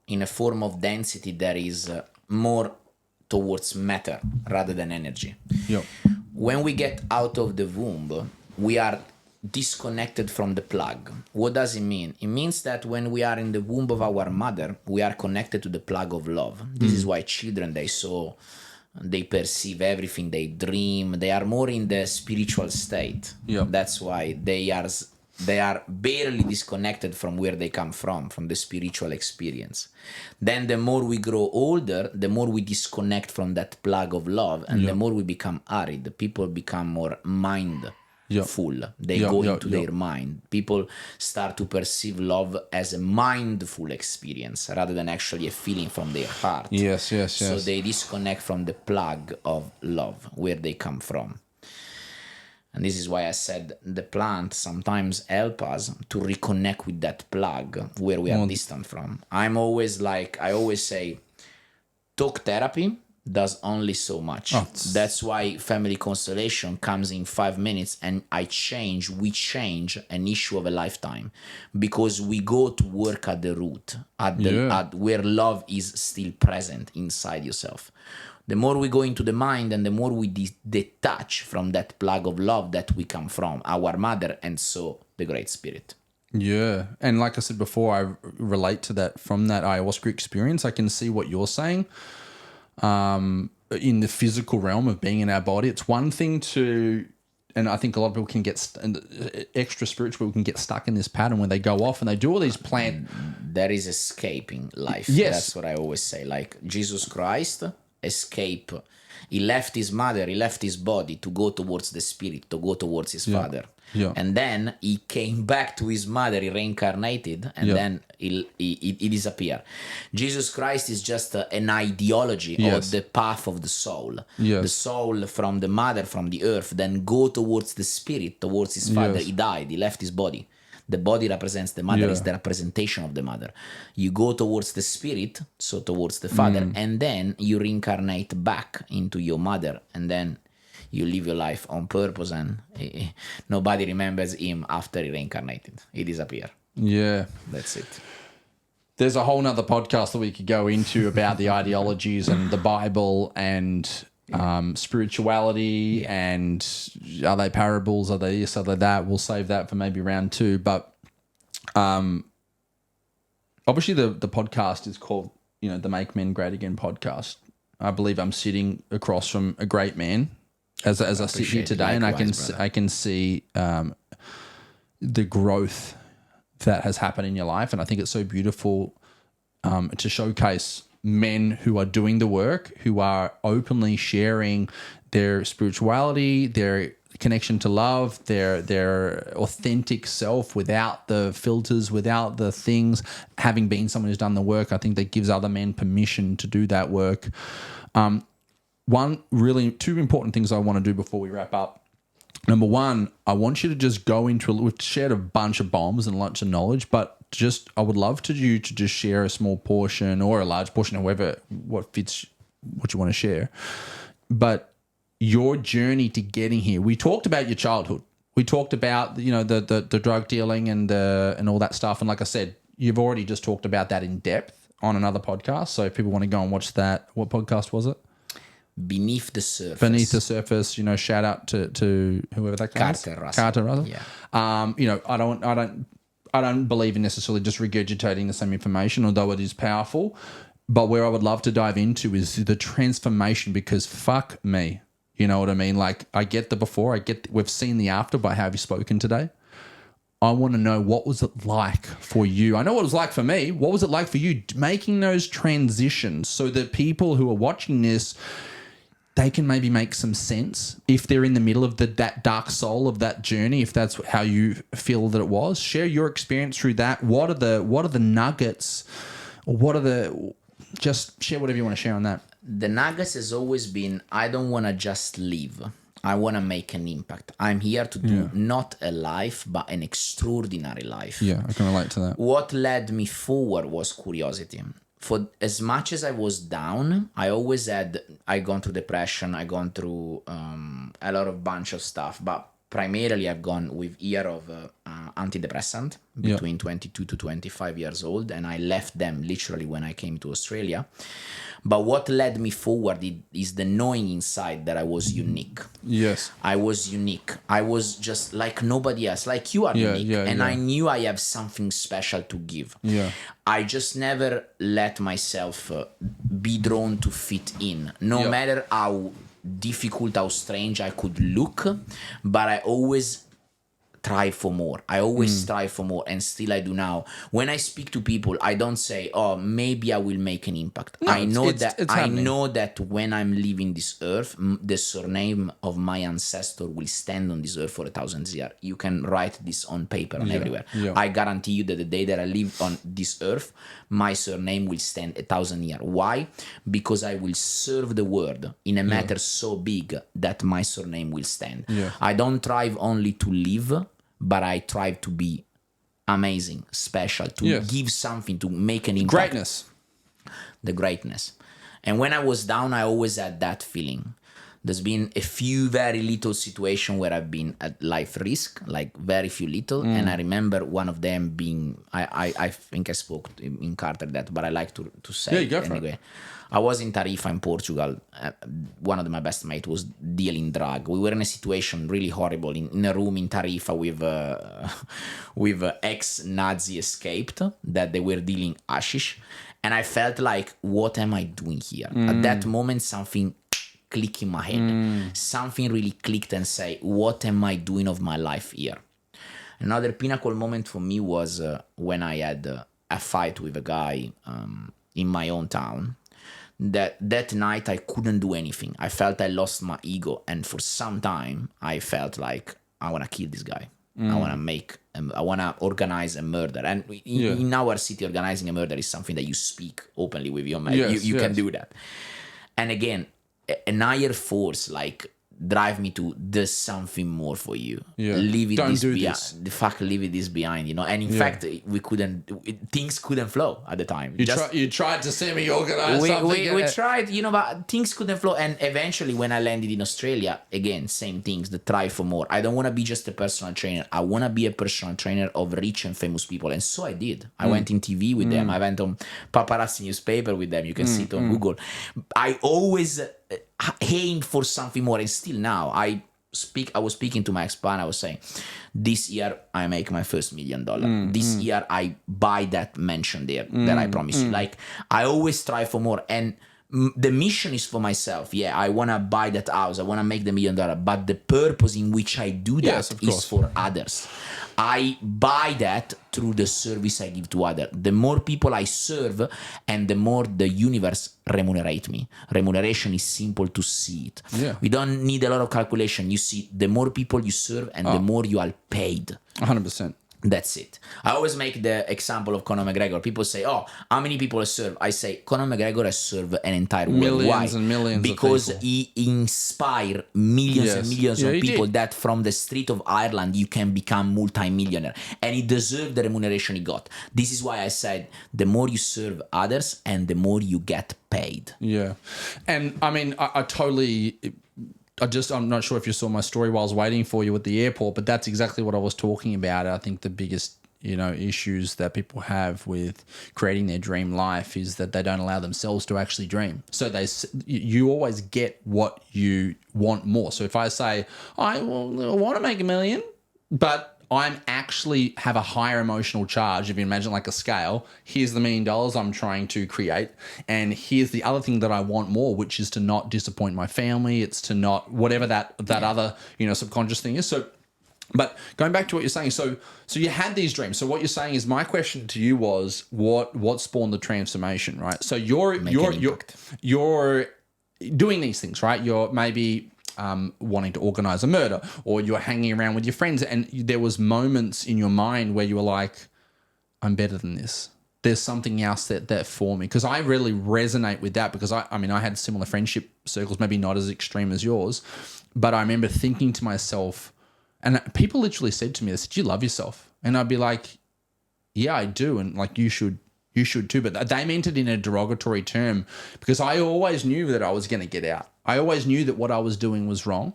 in a form of density that is more towards matter rather than energy. Yep. When we get out of the womb, we are disconnected from the plug. What does it mean? It means that when we are in the womb of our mother, we are connected to the plug of love. This is why children, they perceive everything, they dream, they are more in the spiritual state. Yep. That's why they are barely disconnected from where they come from the spiritual experience. Then the more we grow older, the more we disconnect from that plug of love, and the more we become arid. People become more mindful. They go into their mind. People start to perceive love as a mindful experience rather than actually a feeling from their heart. Yes. So they disconnect from the plug of love, where they come from. And this is why I said the plant sometimes help us to reconnect with that plug where we are distant from. I always say, talk therapy does only so much. That's why family constellation comes in 5 minutes and we change an issue of a lifetime, because we go to work at the root, at where love is still present inside yourself. The more we go into the mind and the more we detach from that plug of love that we come from, our mother, and so the Great Spirit. Yeah. And like I said before, I relate to that from that ayahuasca experience. I can see what you're saying in the physical realm of being in our body. It's one thing to, and I think a lot of people can get, extra spiritual people can get stuck in this pattern when they go off and they do all these There is escaping life. Yes. That's what I always say. Like Jesus Christ, escape. He left his mother, he left his body to go towards the spirit, to go towards his father. Yeah. And then he came back to his mother, he reincarnated, and then he disappeared. Jesus Christ is just an ideology of the path of the soul. Yes. The soul from the mother, from the earth, then go towards the spirit, towards his father. Yes. He died, he left his body. The body represents the mother, is the representation of the mother. You go towards the spirit, so towards the father, and then you reincarnate back into your mother, and then you live your life on purpose, and nobody remembers him after he reincarnated. He disappeared. Yeah. That's it. There's a whole nother podcast that we could go into about the ideologies and the Bible and spirituality and are they parables? Are they this? Are they that? We'll save that for maybe round 2. But obviously the podcast is called, the Make Men Great Again podcast. I believe I'm sitting across from a great man as I sit here today, and I can see the growth that has happened in your life. And I think it's so beautiful to showcase men who are doing the work, who are openly sharing their spirituality, their connection to love, their authentic self without the filters, without the things, having been someone who's done the work. I think that gives other men permission to do that work. Two important things I want to do before we wrap up. Number one, I want you to just go into, we've shared a bunch of bombs and lots of knowledge, but I would love you to just share a small portion or a large portion, however, what fits what you want to share. But your journey to getting here, we talked about your childhood. We talked about, the drug dealing and all that stuff. And like I said, you've already just talked about that in depth on another podcast. So if people want to go and watch that, what podcast was it? Beneath the Surface. Beneath the Surface, shout out to whoever that guy is. Carter Russell. Yeah. I don't believe in necessarily just regurgitating the same information, although it is powerful. But where I would love to dive into is the transformation, because fuck me. You know what I mean? Like, I get the before, we've seen the after by how you've spoken today. I want to know, what was it like for you? I know what it was like for me. What was it like for you making those transitions so that people who are watching this, they can maybe make some sense if they're in the middle of that dark soul of that journey, if that's how you feel that it was. Share your experience through that. What are the nuggets, or just share whatever you want to share on that. The nuggets has always been, I don't want to just live. I want to make an impact. I'm here to do not a life, but an extraordinary life. Yeah, I can relate to that. What led me forward was curiosity. For as much as I was down, I gone through depression, I gone through a lot of bunch of stuff, but primarily I've gone with year of antidepressant between 22 to 25 years old, and I left them literally when I came to Australia. But what led me forward is the knowing inside that I was unique. Yes. I was unique. I was just like nobody else, like you are unique. And I knew I have something special to give. Yeah. I just never let myself be drawn to fit in, no matter how difficult, how strange I could look, but I always try for more. I always strive for more, and still I do now. When I speak to people, I don't say, "Oh, maybe I will make an impact." No, I know that when I'm leaving this earth, the surname of my ancestor will stand on this earth for 1,000 years. You can write this on paper and everywhere. Yeah. I guarantee you that the day that I live on this earth, my surname will stand 1,000 years. Why? Because I will serve the world in a matter so big that my surname will stand. Yeah. I don't strive only to live, but I try to be amazing, special, to give something, to make an impact. The greatness. And when I was down, I always had that feeling. There's been a few very little situations where I've been at life risk, like very few little. And I remember one of them being, I think I spoke in Carter that, but I like to say it anyway. I was in Tarifa in Portugal. One of my best mates was dealing drug. We were in a situation really horrible in a room in Tarifa with ex-Nazi escaped that they were dealing hashish. And I felt like, what am I doing here? At that moment, something clicked in my head. Something really clicked and say, what am I doing of my life here? Another pinnacle moment for me was when I had a fight with a guy in my own town. That night I couldn't do anything. I felt I lost my ego, and for some time I felt like I want to kill this guy. I want to organize a murder. And in our city, organizing a murder is something that you speak openly with your man. You can do that. And again, an higher force, like drive me to there's something more for you. Yeah. Leave it Don't this do behind. this. The fuck, leave it this behind. And in fact, things couldn't flow at the time. You tried to semi-organize something. We tried, but things couldn't flow. And eventually, when I landed in Australia, again, same things, the try for more. I don't want to be just a personal trainer. I want to be a personal trainer of rich and famous people. And so I did. I went in TV with them. I went on paparazzi newspaper with them. You can see it on Google. I always aimed for something more. And still now, I was speaking to my ex-partner. I was saying, this year I make my first $1 million. This year I buy that mansion there that I promised you. Like, I always strive for more. And the mission is for myself. Yeah, I want to buy that house. I want to make the $1 million. But the purpose in which I do that is for others. I buy that through the service I give to others. The more people I serve, and the more the universe remunerate me. Remuneration is simple to see it. Yeah. We don't need a lot of calculation. You see, the more people you serve, and the more you are paid. 100%. That's it. I always make the example of Conor McGregor. People say, "Oh, how many people has served?" I say, Conor McGregor has served an entire world. Millions Why? and millions because of people. he inspired millions and millions of people that from the street of Ireland you can become multi-millionaire, and he deserved the remuneration he got. This is why I said the more you serve others and the more you get paid. Yeah. And I mean, I totally... I'm not sure if you saw my story while I was waiting for you at the airport, but that's exactly what I was talking about. I think the biggest, issues that people have with creating their dream life is that they don't allow themselves to actually dream. So you always get what you want more. So if I say, I want to make $1 million, but I'm actually have a higher emotional charge. If you imagine like a scale, here's the $1 million I'm trying to create. And here's the other thing that I want more, which is to not disappoint my family. It's to not, whatever that other, subconscious thing is. So, but going back to what you're saying, so you had these dreams. So what you're saying is, my question to you was, what spawned the transformation, right? So you're doing these things, right? You're maybe wanting to organize a murder, or you're hanging around with your friends, and there was moments in your mind where you were like, I'm better than this. There's something else that for me. Because I really resonate with that, because I had similar friendship circles, maybe not as extreme as yours, but I remember thinking to myself, and people literally said to me, they said, you love yourself. And I'd be like, yeah, I do. And like, you should too. But they meant it in a derogatory term, because I always knew that I was going to get out. I always knew that what I was doing was wrong.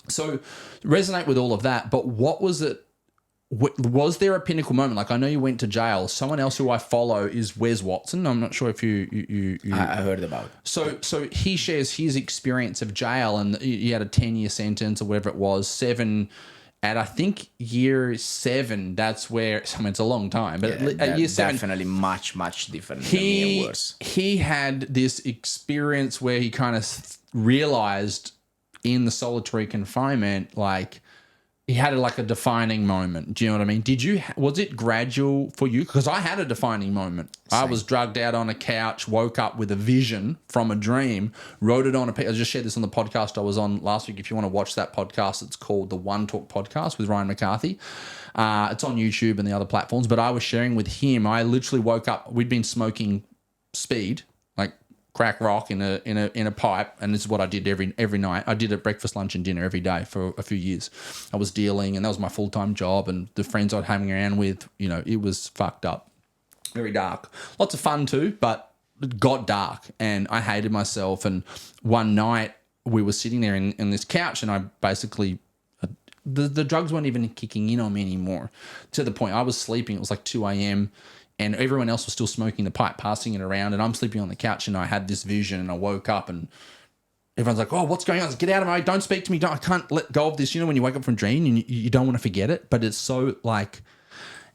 So resonate with all of that. But what was it? Was there a pinnacle moment? Like, I know you went to jail. Someone else who I follow is Wes Watson. I'm not sure if you I heard about it. So he shares his experience of jail, and he had a 10-year sentence or whatever it was, 7. At I think year 7, that's where, it's a long time, but at year 7, definitely much different than me and worse. He had this experience where he kind of realized in the solitary confinement, like, he had a defining moment. Do you know what I mean? Was it gradual for you? Because I had a defining moment. Same. I was drugged out on a couch, woke up with a vision from a dream, wrote it on a piece. I just shared this on the podcast I was on last week. If you want to watch that podcast, it's called the One Talk Podcast with Ryan McCarthy. It's on YouTube and the other platforms, but I was sharing with him. I literally woke up. We'd been smoking speed, like crack rock in a pipe, and this is what I did every night. I did it breakfast, lunch, and dinner every day for a few years. I was dealing, and that was my full-time job, and the friends I'd hang around with, it was fucked up, very dark. Lots of fun too, but it got dark, and I hated myself. And one night we were sitting there in this couch, and I basically the drugs weren't even kicking in on me anymore, to the point I was sleeping. It was like 2 a.m. and everyone else was still smoking the pipe, passing it around, and I'm sleeping on the couch, and I had this vision, and I woke up, and everyone's like, oh, what's going on? I was like, get out of my, don't speak to me. I can't let go of this. When you wake up from a dream, and you don't want to forget it, but it's so like,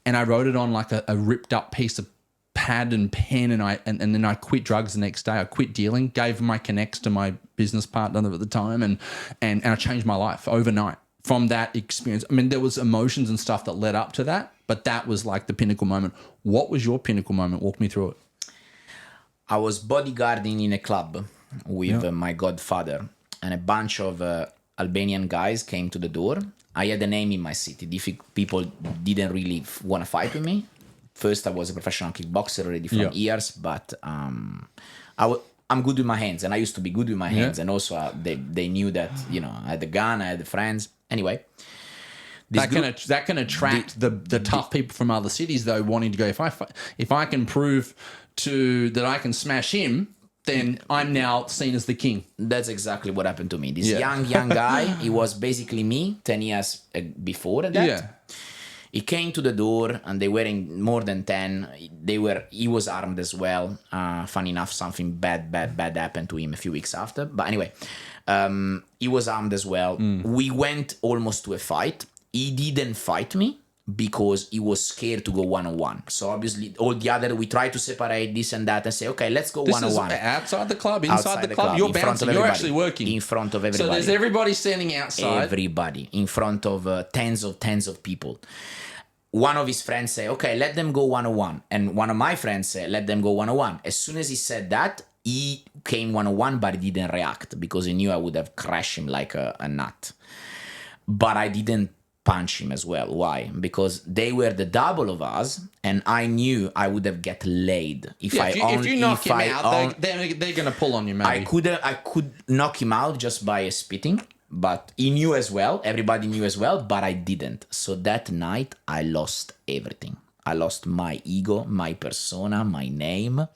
and I wrote it on like a ripped up piece of pad and pen, and then I quit drugs the next day. I quit dealing, gave my connects to my business partner at the time, and I changed my life overnight from that experience. I mean, there was emotions and stuff that led up to that, but that was like the pinnacle moment. What was your pinnacle moment? Walk me through it. I was bodyguarding in a club with my godfather, and a bunch of Albanian guys came to the door. I had a name in my city. People didn't really want to fight with me. First, I was a professional kickboxer already from years, but I'm good with my hands, and I used to be good with my hands, and also they knew that I had the gun, I had the friends. Anyway, that can attract the tough people from other cities though, wanting to go. If I can prove that I can smash him, then I'm now seen as the king. That's exactly what happened to me. This young guy, he was basically me 10 years before that. Yeah. He came to the door, and they were in more than 10. He was armed as well. Funny enough, something bad happened to him a few weeks after. But anyway, he was armed as well. We went almost to a fight. He didn't fight me because he was scared to go one-on-one. So obviously, all the other, we tried to separate this and that and say, okay, let's go one-on-one. This is outside the club, inside the club. You're bouncing. You're actually working in front of everybody. So there's everybody standing outside. Everybody in front of tens of people. One of his friends said, okay, let them go one-on-one. And one of my friends said, let them go one-on-one. As soon as he said that, he came one-on-one, but he didn't react because he knew I would have crashed him like a nut. But I didn't punch him as well. Why? Because they were the double of us, and I knew I would have get laid if you knock him out. They're going to pull on you, maybe. I could knock him out just by spitting, but he knew as well. Everybody knew as well, but I didn't. So that night, I lost everything. I lost my ego, my persona, my name,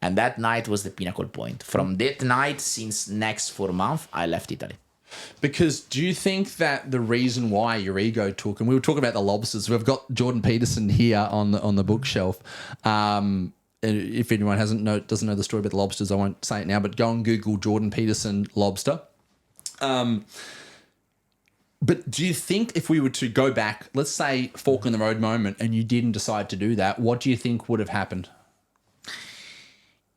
and that night was the pinnacle point. From that night, since next 4 months, I left Italy. Because do you think that the reason why your ego took, and we were talking about the lobsters, we've got Jordan Peterson here on the bookshelf. If anyone doesn't know the story about the lobsters, I won't say it now, but go and Google Jordan Peterson lobster. But do you think if we were to go back, let's say fork in the road moment, and you didn't decide to do that, what do you think would have happened?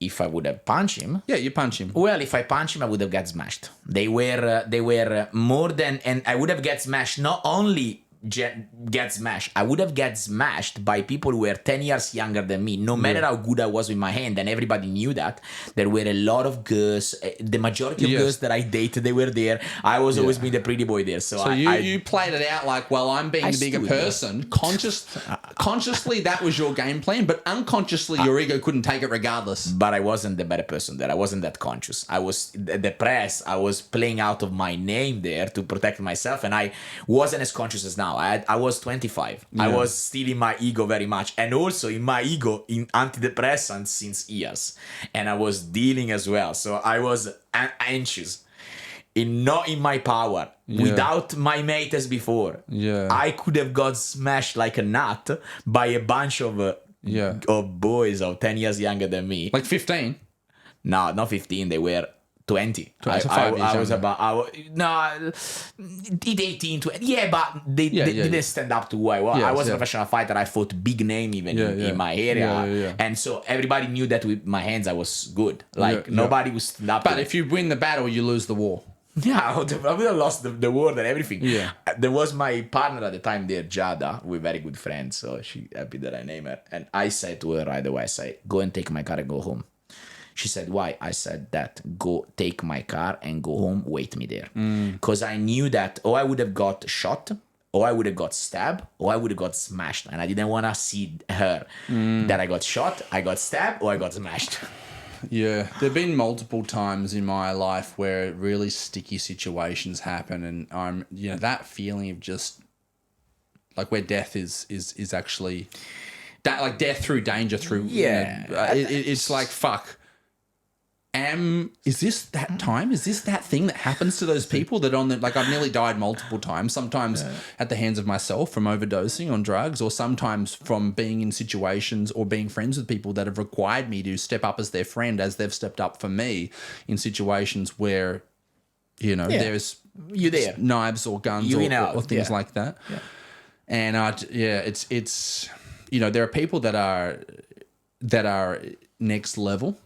If I would have punched him. Yeah, you punch him. Well, if I punch him, I would have got smashed. They were more than, and I would have got smashed. Not only get smashed, I would have got smashed by people who were 10 years younger than me. No matter how good I was with my hand, and everybody knew that. There were a lot of girls. The majority of girls that I dated, they were there. I was always being the pretty boy there. So you played it out like, well, I'm being the bigger person. Consciously, that was your game plan, but unconsciously, your ego couldn't take it regardless. But I wasn't the better person there. I wasn't that conscious. I was depressed. I was playing out of my name there to protect myself, and I wasn't as conscious as now. I was 25. Yeah. I was still in my ego very much, and also in my ego in antidepressants since years, and I was dealing as well. So I was anxious, not in my power, without my mate as before. Yeah, I could have got smashed like a nut by a bunch of boys of 10 years younger than me. Like 15? No, not 15. They were 20. I was about 18, 20. Yeah, but they didn't stand up to who I was. I was a professional fighter. I fought big name even in my area. And so everybody knew that with my hands I was good. Nobody was stand up. But if you win the battle, you lose the war. Yeah, I would have lost the war and everything. Yeah. There was my partner at the time there, Jada. We're very good friends, so she happy that I name her. And I said to her right away, I say, go and take my car and go home. She said, why? I said that, go take my car and go home, wait me there. Because I knew that I would have got shot, or I would have got stabbed, or I would have got smashed. And I didn't want to see her that I got shot, I got stabbed, or I got smashed. Yeah, there have been multiple times in my life where really sticky situations happen, and I'm, that feeling of just like where death is actually that, like death through danger through. Yeah, it's like fuck. Is this that time? Is this that thing that happens to those people that I've nearly died multiple times, sometimes at the hands of myself from overdosing on drugs, or sometimes from being in situations or being friends with people that have required me to step up as their friend, as they've stepped up for me in situations where, there's knives or guns or things like that. Yeah. And it's there are people that are next level.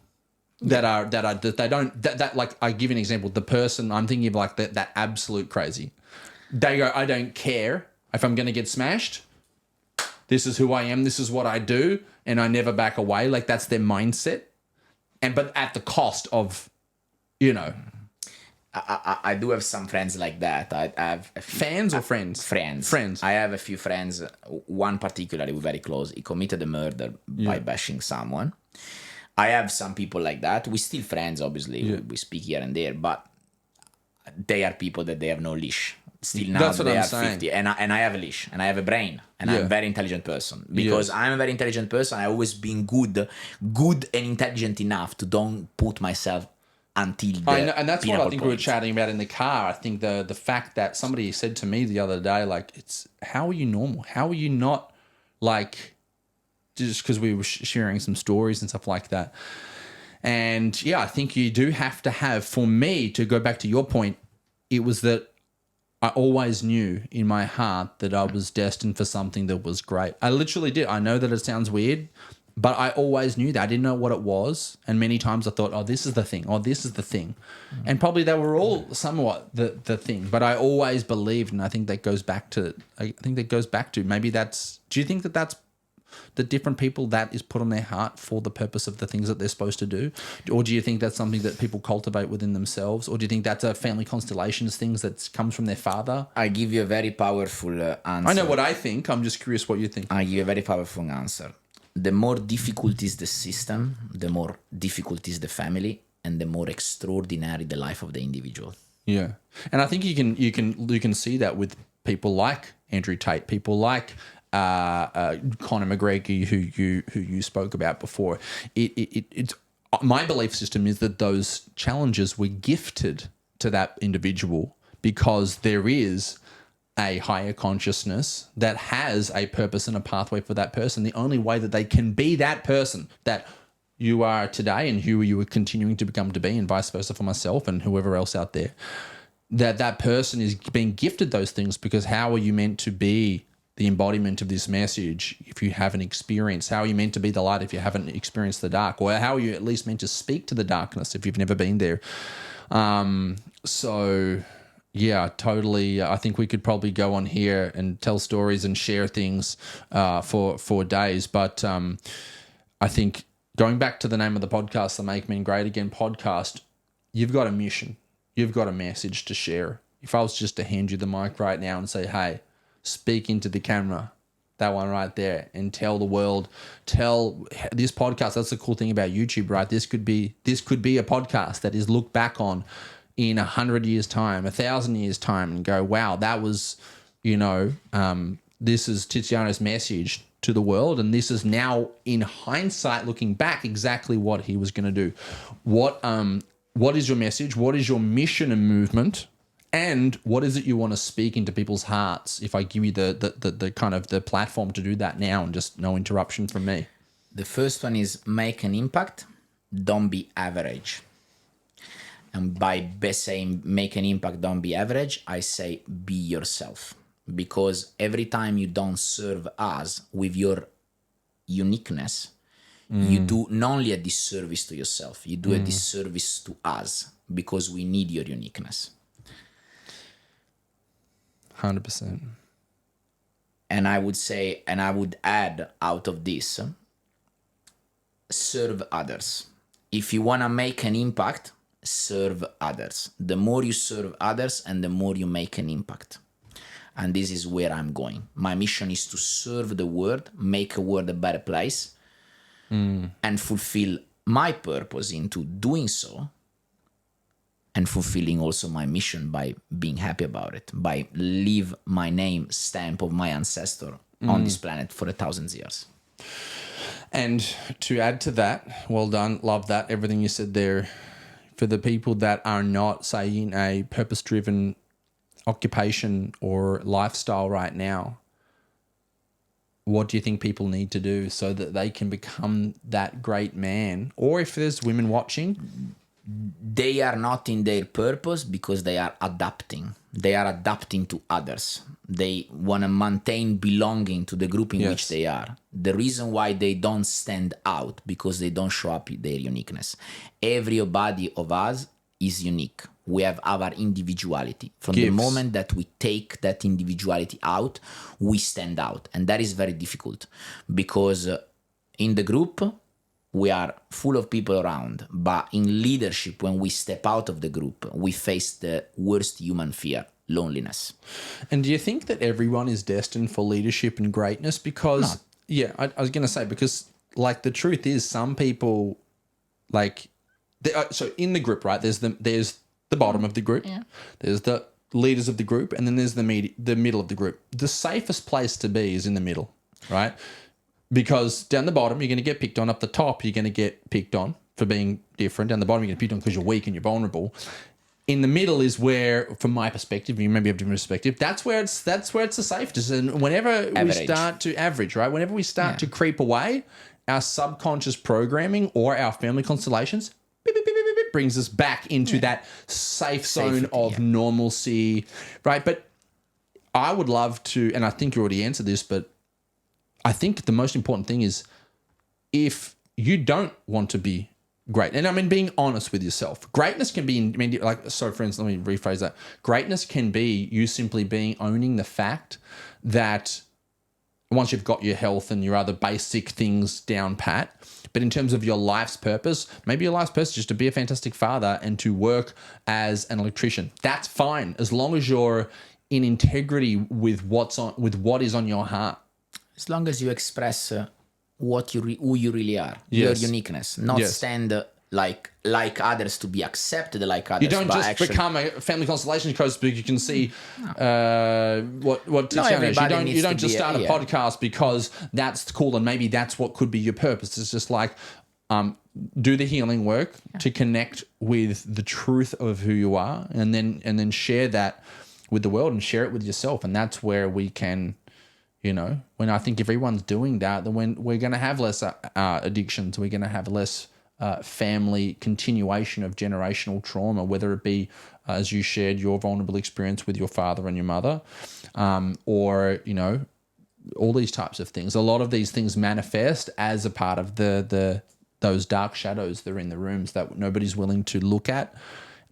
Like I give you an example, the person I'm thinking of, like that absolute crazy. They go, I don't care if I'm going to get smashed. This is who I am. This is what I do. And I never back away. Like that's their mindset. But at the cost of, I do have some friends like that. I have fans or friends? Friends. I have a few friends. One particularly very close. He committed a murder by bashing someone. I have some people like that. We're still friends, obviously. We speak here and there, but they are people that they have no leash. Still now That's what they I'm are saying. 50, and I have a leash, and I have a brain, and I'm a very intelligent person. Because I'm a very intelligent person, I've always been good and intelligent enough to don't put myself until the I know, and that's what I think we were point. chatting about in the car. I think the fact that somebody said to me the other day, like, it's how are you normal? How are you not like, just because we were sharing some stories and stuff like that. And yeah, I think you do have to have, for me, to go back to your point, it was that I always knew in my heart that I was destined for something that was great. I literally did. I know that it sounds weird, but I always knew that. I didn't know what it was. And many times I thought, oh, this is the thing. Oh, this is the thing. And probably they were all somewhat the thing. But I always believed, and I think that goes back to, maybe that's, do you think that that's the different people that is put on their heart for the purpose of the things that they're supposed to do? Or do you think that's something that people cultivate within themselves? Or do you think that's a family constellations things that comes from their father? I give you a very powerful answer. I know what I think. I'm just curious what you think. I give you a very powerful answer. The more difficult is the system, the more difficult is the family, and the more extraordinary the life of the individual. Yeah, and I think you can see that with people like Andrew Tate, people like Conor McGregor, who you spoke about before. It's my belief system is that those challenges were gifted to that individual because there is a higher consciousness that has a purpose and a pathway for that person. The only way that they can be that person that you are today and who you are continuing to become to be, and vice versa for myself and whoever else out there, that person is being gifted those things, because how are you meant to be the embodiment of this message if you haven't experienced? How are you meant to be the light if you haven't experienced the dark? Or how are you at least meant to speak to the darkness if you've never been there? So yeah, totally. I think we could probably go on here and tell stories and share things for days. But I think going back to the name of the podcast, the Make Men Great Again podcast, you've got a mission. You've got a message to share. If I was just to hand you the mic right now and say, hey, speak into the camera, that one right there, and tell the world, tell this podcast. That's the cool thing about YouTube, right? This could be a podcast that is looked back on in 100 years' time, 1,000 years' time, and go, wow, that was, this is Tiziano's message to the world, and this is now, in hindsight, looking back, exactly what he was going to do. What is your message? What is your mission and movement? And what is it you want to speak into people's hearts? If I give you the kind of the platform to do that now, and just no interruption from me. The first one is make an impact. Don't be average. And by saying make an impact, don't be average, I say be yourself. Because every time you don't serve us with your uniqueness, you do not only a disservice to yourself, you do a disservice to us, because we need your uniqueness. 100%. And I would say, and I would add out of this, serve others. If you want to make an impact, serve others. The more you serve others, and the more you make an impact. And this is where I'm going. My mission is to serve the world, make the world a better place, and fulfill my purpose into doing so, and fulfilling also my mission by being happy about it, by leave my name stamp of my ancestor on this planet for 1,000 years. And to add to that, well done, love that, everything you said there. For the people that are not, say, in a purpose-driven occupation or lifestyle right now, what do you think people need to do so that they can become that great man? Or if there's women watching, they are not in their purpose because they are adapting. They are adapting to others. They want to maintain belonging to the group in which they are. The reason why they don't stand out, because they don't show up their uniqueness. Everybody of us is unique. We have our individuality. From the moment that we take that individuality out, we stand out. And that is very difficult, because in the group, we are full of people around. But in leadership, when we step out of the group, we face the worst human fear, loneliness. And do you think that everyone is destined for leadership and greatness? Because, I was going to say, because like the truth is, some people like, so in the group, right? There's the bottom of the group. Yeah. There's the leaders of the group, and then there's the middle of the group. The safest place to be is in the middle, right? Because down the bottom, you're going to get picked on. Up the top, you're going to get picked on for being different. Down the bottom, you're going to get picked on because you're weak and you're vulnerable. In the middle is where, from my perspective, you maybe have a different perspective, that's where it's the safest. And whenever we start to average, right? Whenever we start to creep away, our subconscious programming or our family constellations beep, beep, beep, beep, beep, brings us back into that safe zone of normalcy, right? But I would love to, and I think you already answered this, but I think the most important thing is if you don't want to be great, and I mean being honest with yourself. Greatness can be, for instance, let me rephrase that. Greatness can be you simply owning the fact that once you've got your health and your other basic things down pat, but in terms of your life's purpose, maybe your life's purpose is just to be a fantastic father and to work as an electrician. That's fine as long as you're in integrity with what is on your heart. As long as you express who you really are, your uniqueness, not stand like others to be accepted like others. You don't just become a family constellation coach because you can see what Tiziano is. You don't just start a podcast because that's cool and maybe that's what could be your purpose. It's just like do the healing work to connect with the truth of who you are, and then share that with the world and share it with yourself. And that's where we can. When I think everyone's doing that, then we're going to have less addictions. We're going to have less family continuation of generational trauma, whether it be, as you shared, your vulnerable experience with your father and your mother, or, all these types of things. A lot of these things manifest as a part of those dark shadows that are in the rooms that nobody's willing to look at.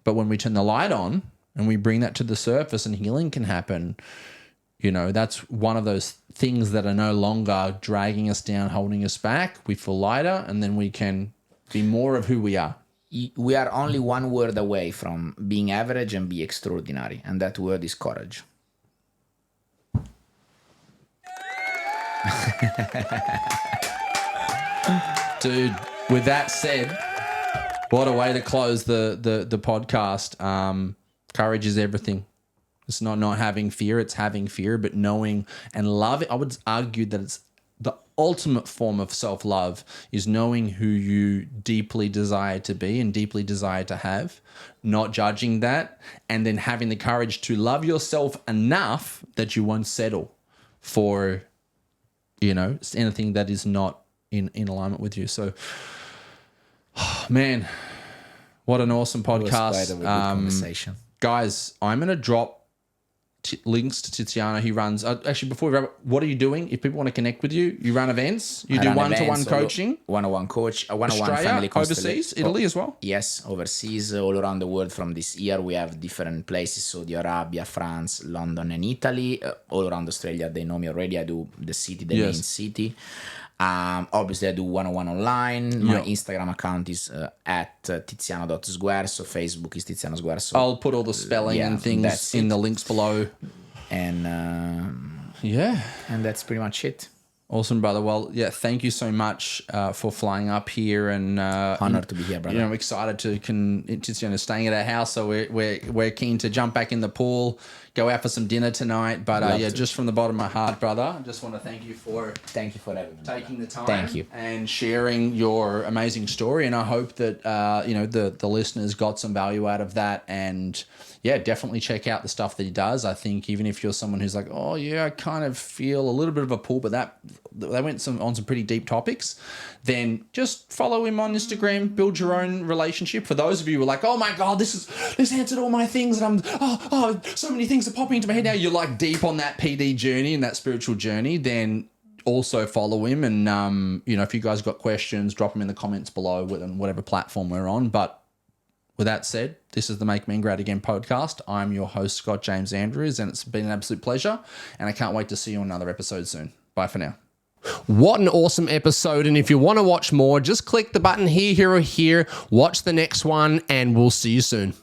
But when we turn the light on and we bring that to the surface and healing can happen, that's one of those things that are no longer dragging us down, holding us back. We feel lighter, and then we can be more of who we are. We are only one word away from being average and be extraordinary, and that word is courage. Dude, with that said, what a way to close the podcast. Courage is everything. It's not having fear, it's having fear, but knowing and loving. I would argue that it's the ultimate form of self-love is knowing who you deeply desire to be and deeply desire to have, not judging that, and then having the courage to love yourself enough that you won't settle for, anything that is not in alignment with you. So, man, what an awesome podcast. It was quite a good conversation. Guys, I'm going to drop links to Tiziano. He runs actually before we wrap up, what are you doing if people want to connect with you? You run events, you do one-to-one coaching, one-on-one coach, one-on-one Australia, family overseas, Italy as well. Yes, overseas, all around the world. From this year we have different places: Saudi Arabia, France, London, and Italy. All around Australia, they know me already. I do the main city. Obviously I do one-on-one online. My Instagram account is at tiziano.sguerso. Facebook is Tiziano Sguerso. I'll put all the spelling and things in the links below. And and that's pretty much it. Awesome, brother. Well, thank you so much for flying up here, and honored to be here, brother. I'm excited to Tiziano staying at our house, so we're keen to jump back in the pool, go out for some dinner tonight. But just from the bottom of my heart, brother, I just want to thank you for having me, taking the time, thank you, and sharing your amazing story. And I hope that the listeners got some value out of that. And definitely check out the stuff that he does. I think even if you're someone who's like, oh yeah, I kind of feel a little bit of a pull, but they went on some pretty deep topics, then just follow him on Instagram, build your own relationship. For those of you who are like, oh my God, this answered all my things, and I'm so many things are popping into my head now. You're like deep on that PD journey and that spiritual journey, then also follow him. And if you guys got questions, drop them in the comments below on whatever platform we're on. But with that said, this is the Make Men Great Again podcast. I'm your host, Scott James Andrews, and it's been an absolute pleasure. And I can't wait to see you on another episode soon. Bye for now. What an awesome episode. And if you want to watch more, just click the button here or here. Watch the next one, and we'll see you soon.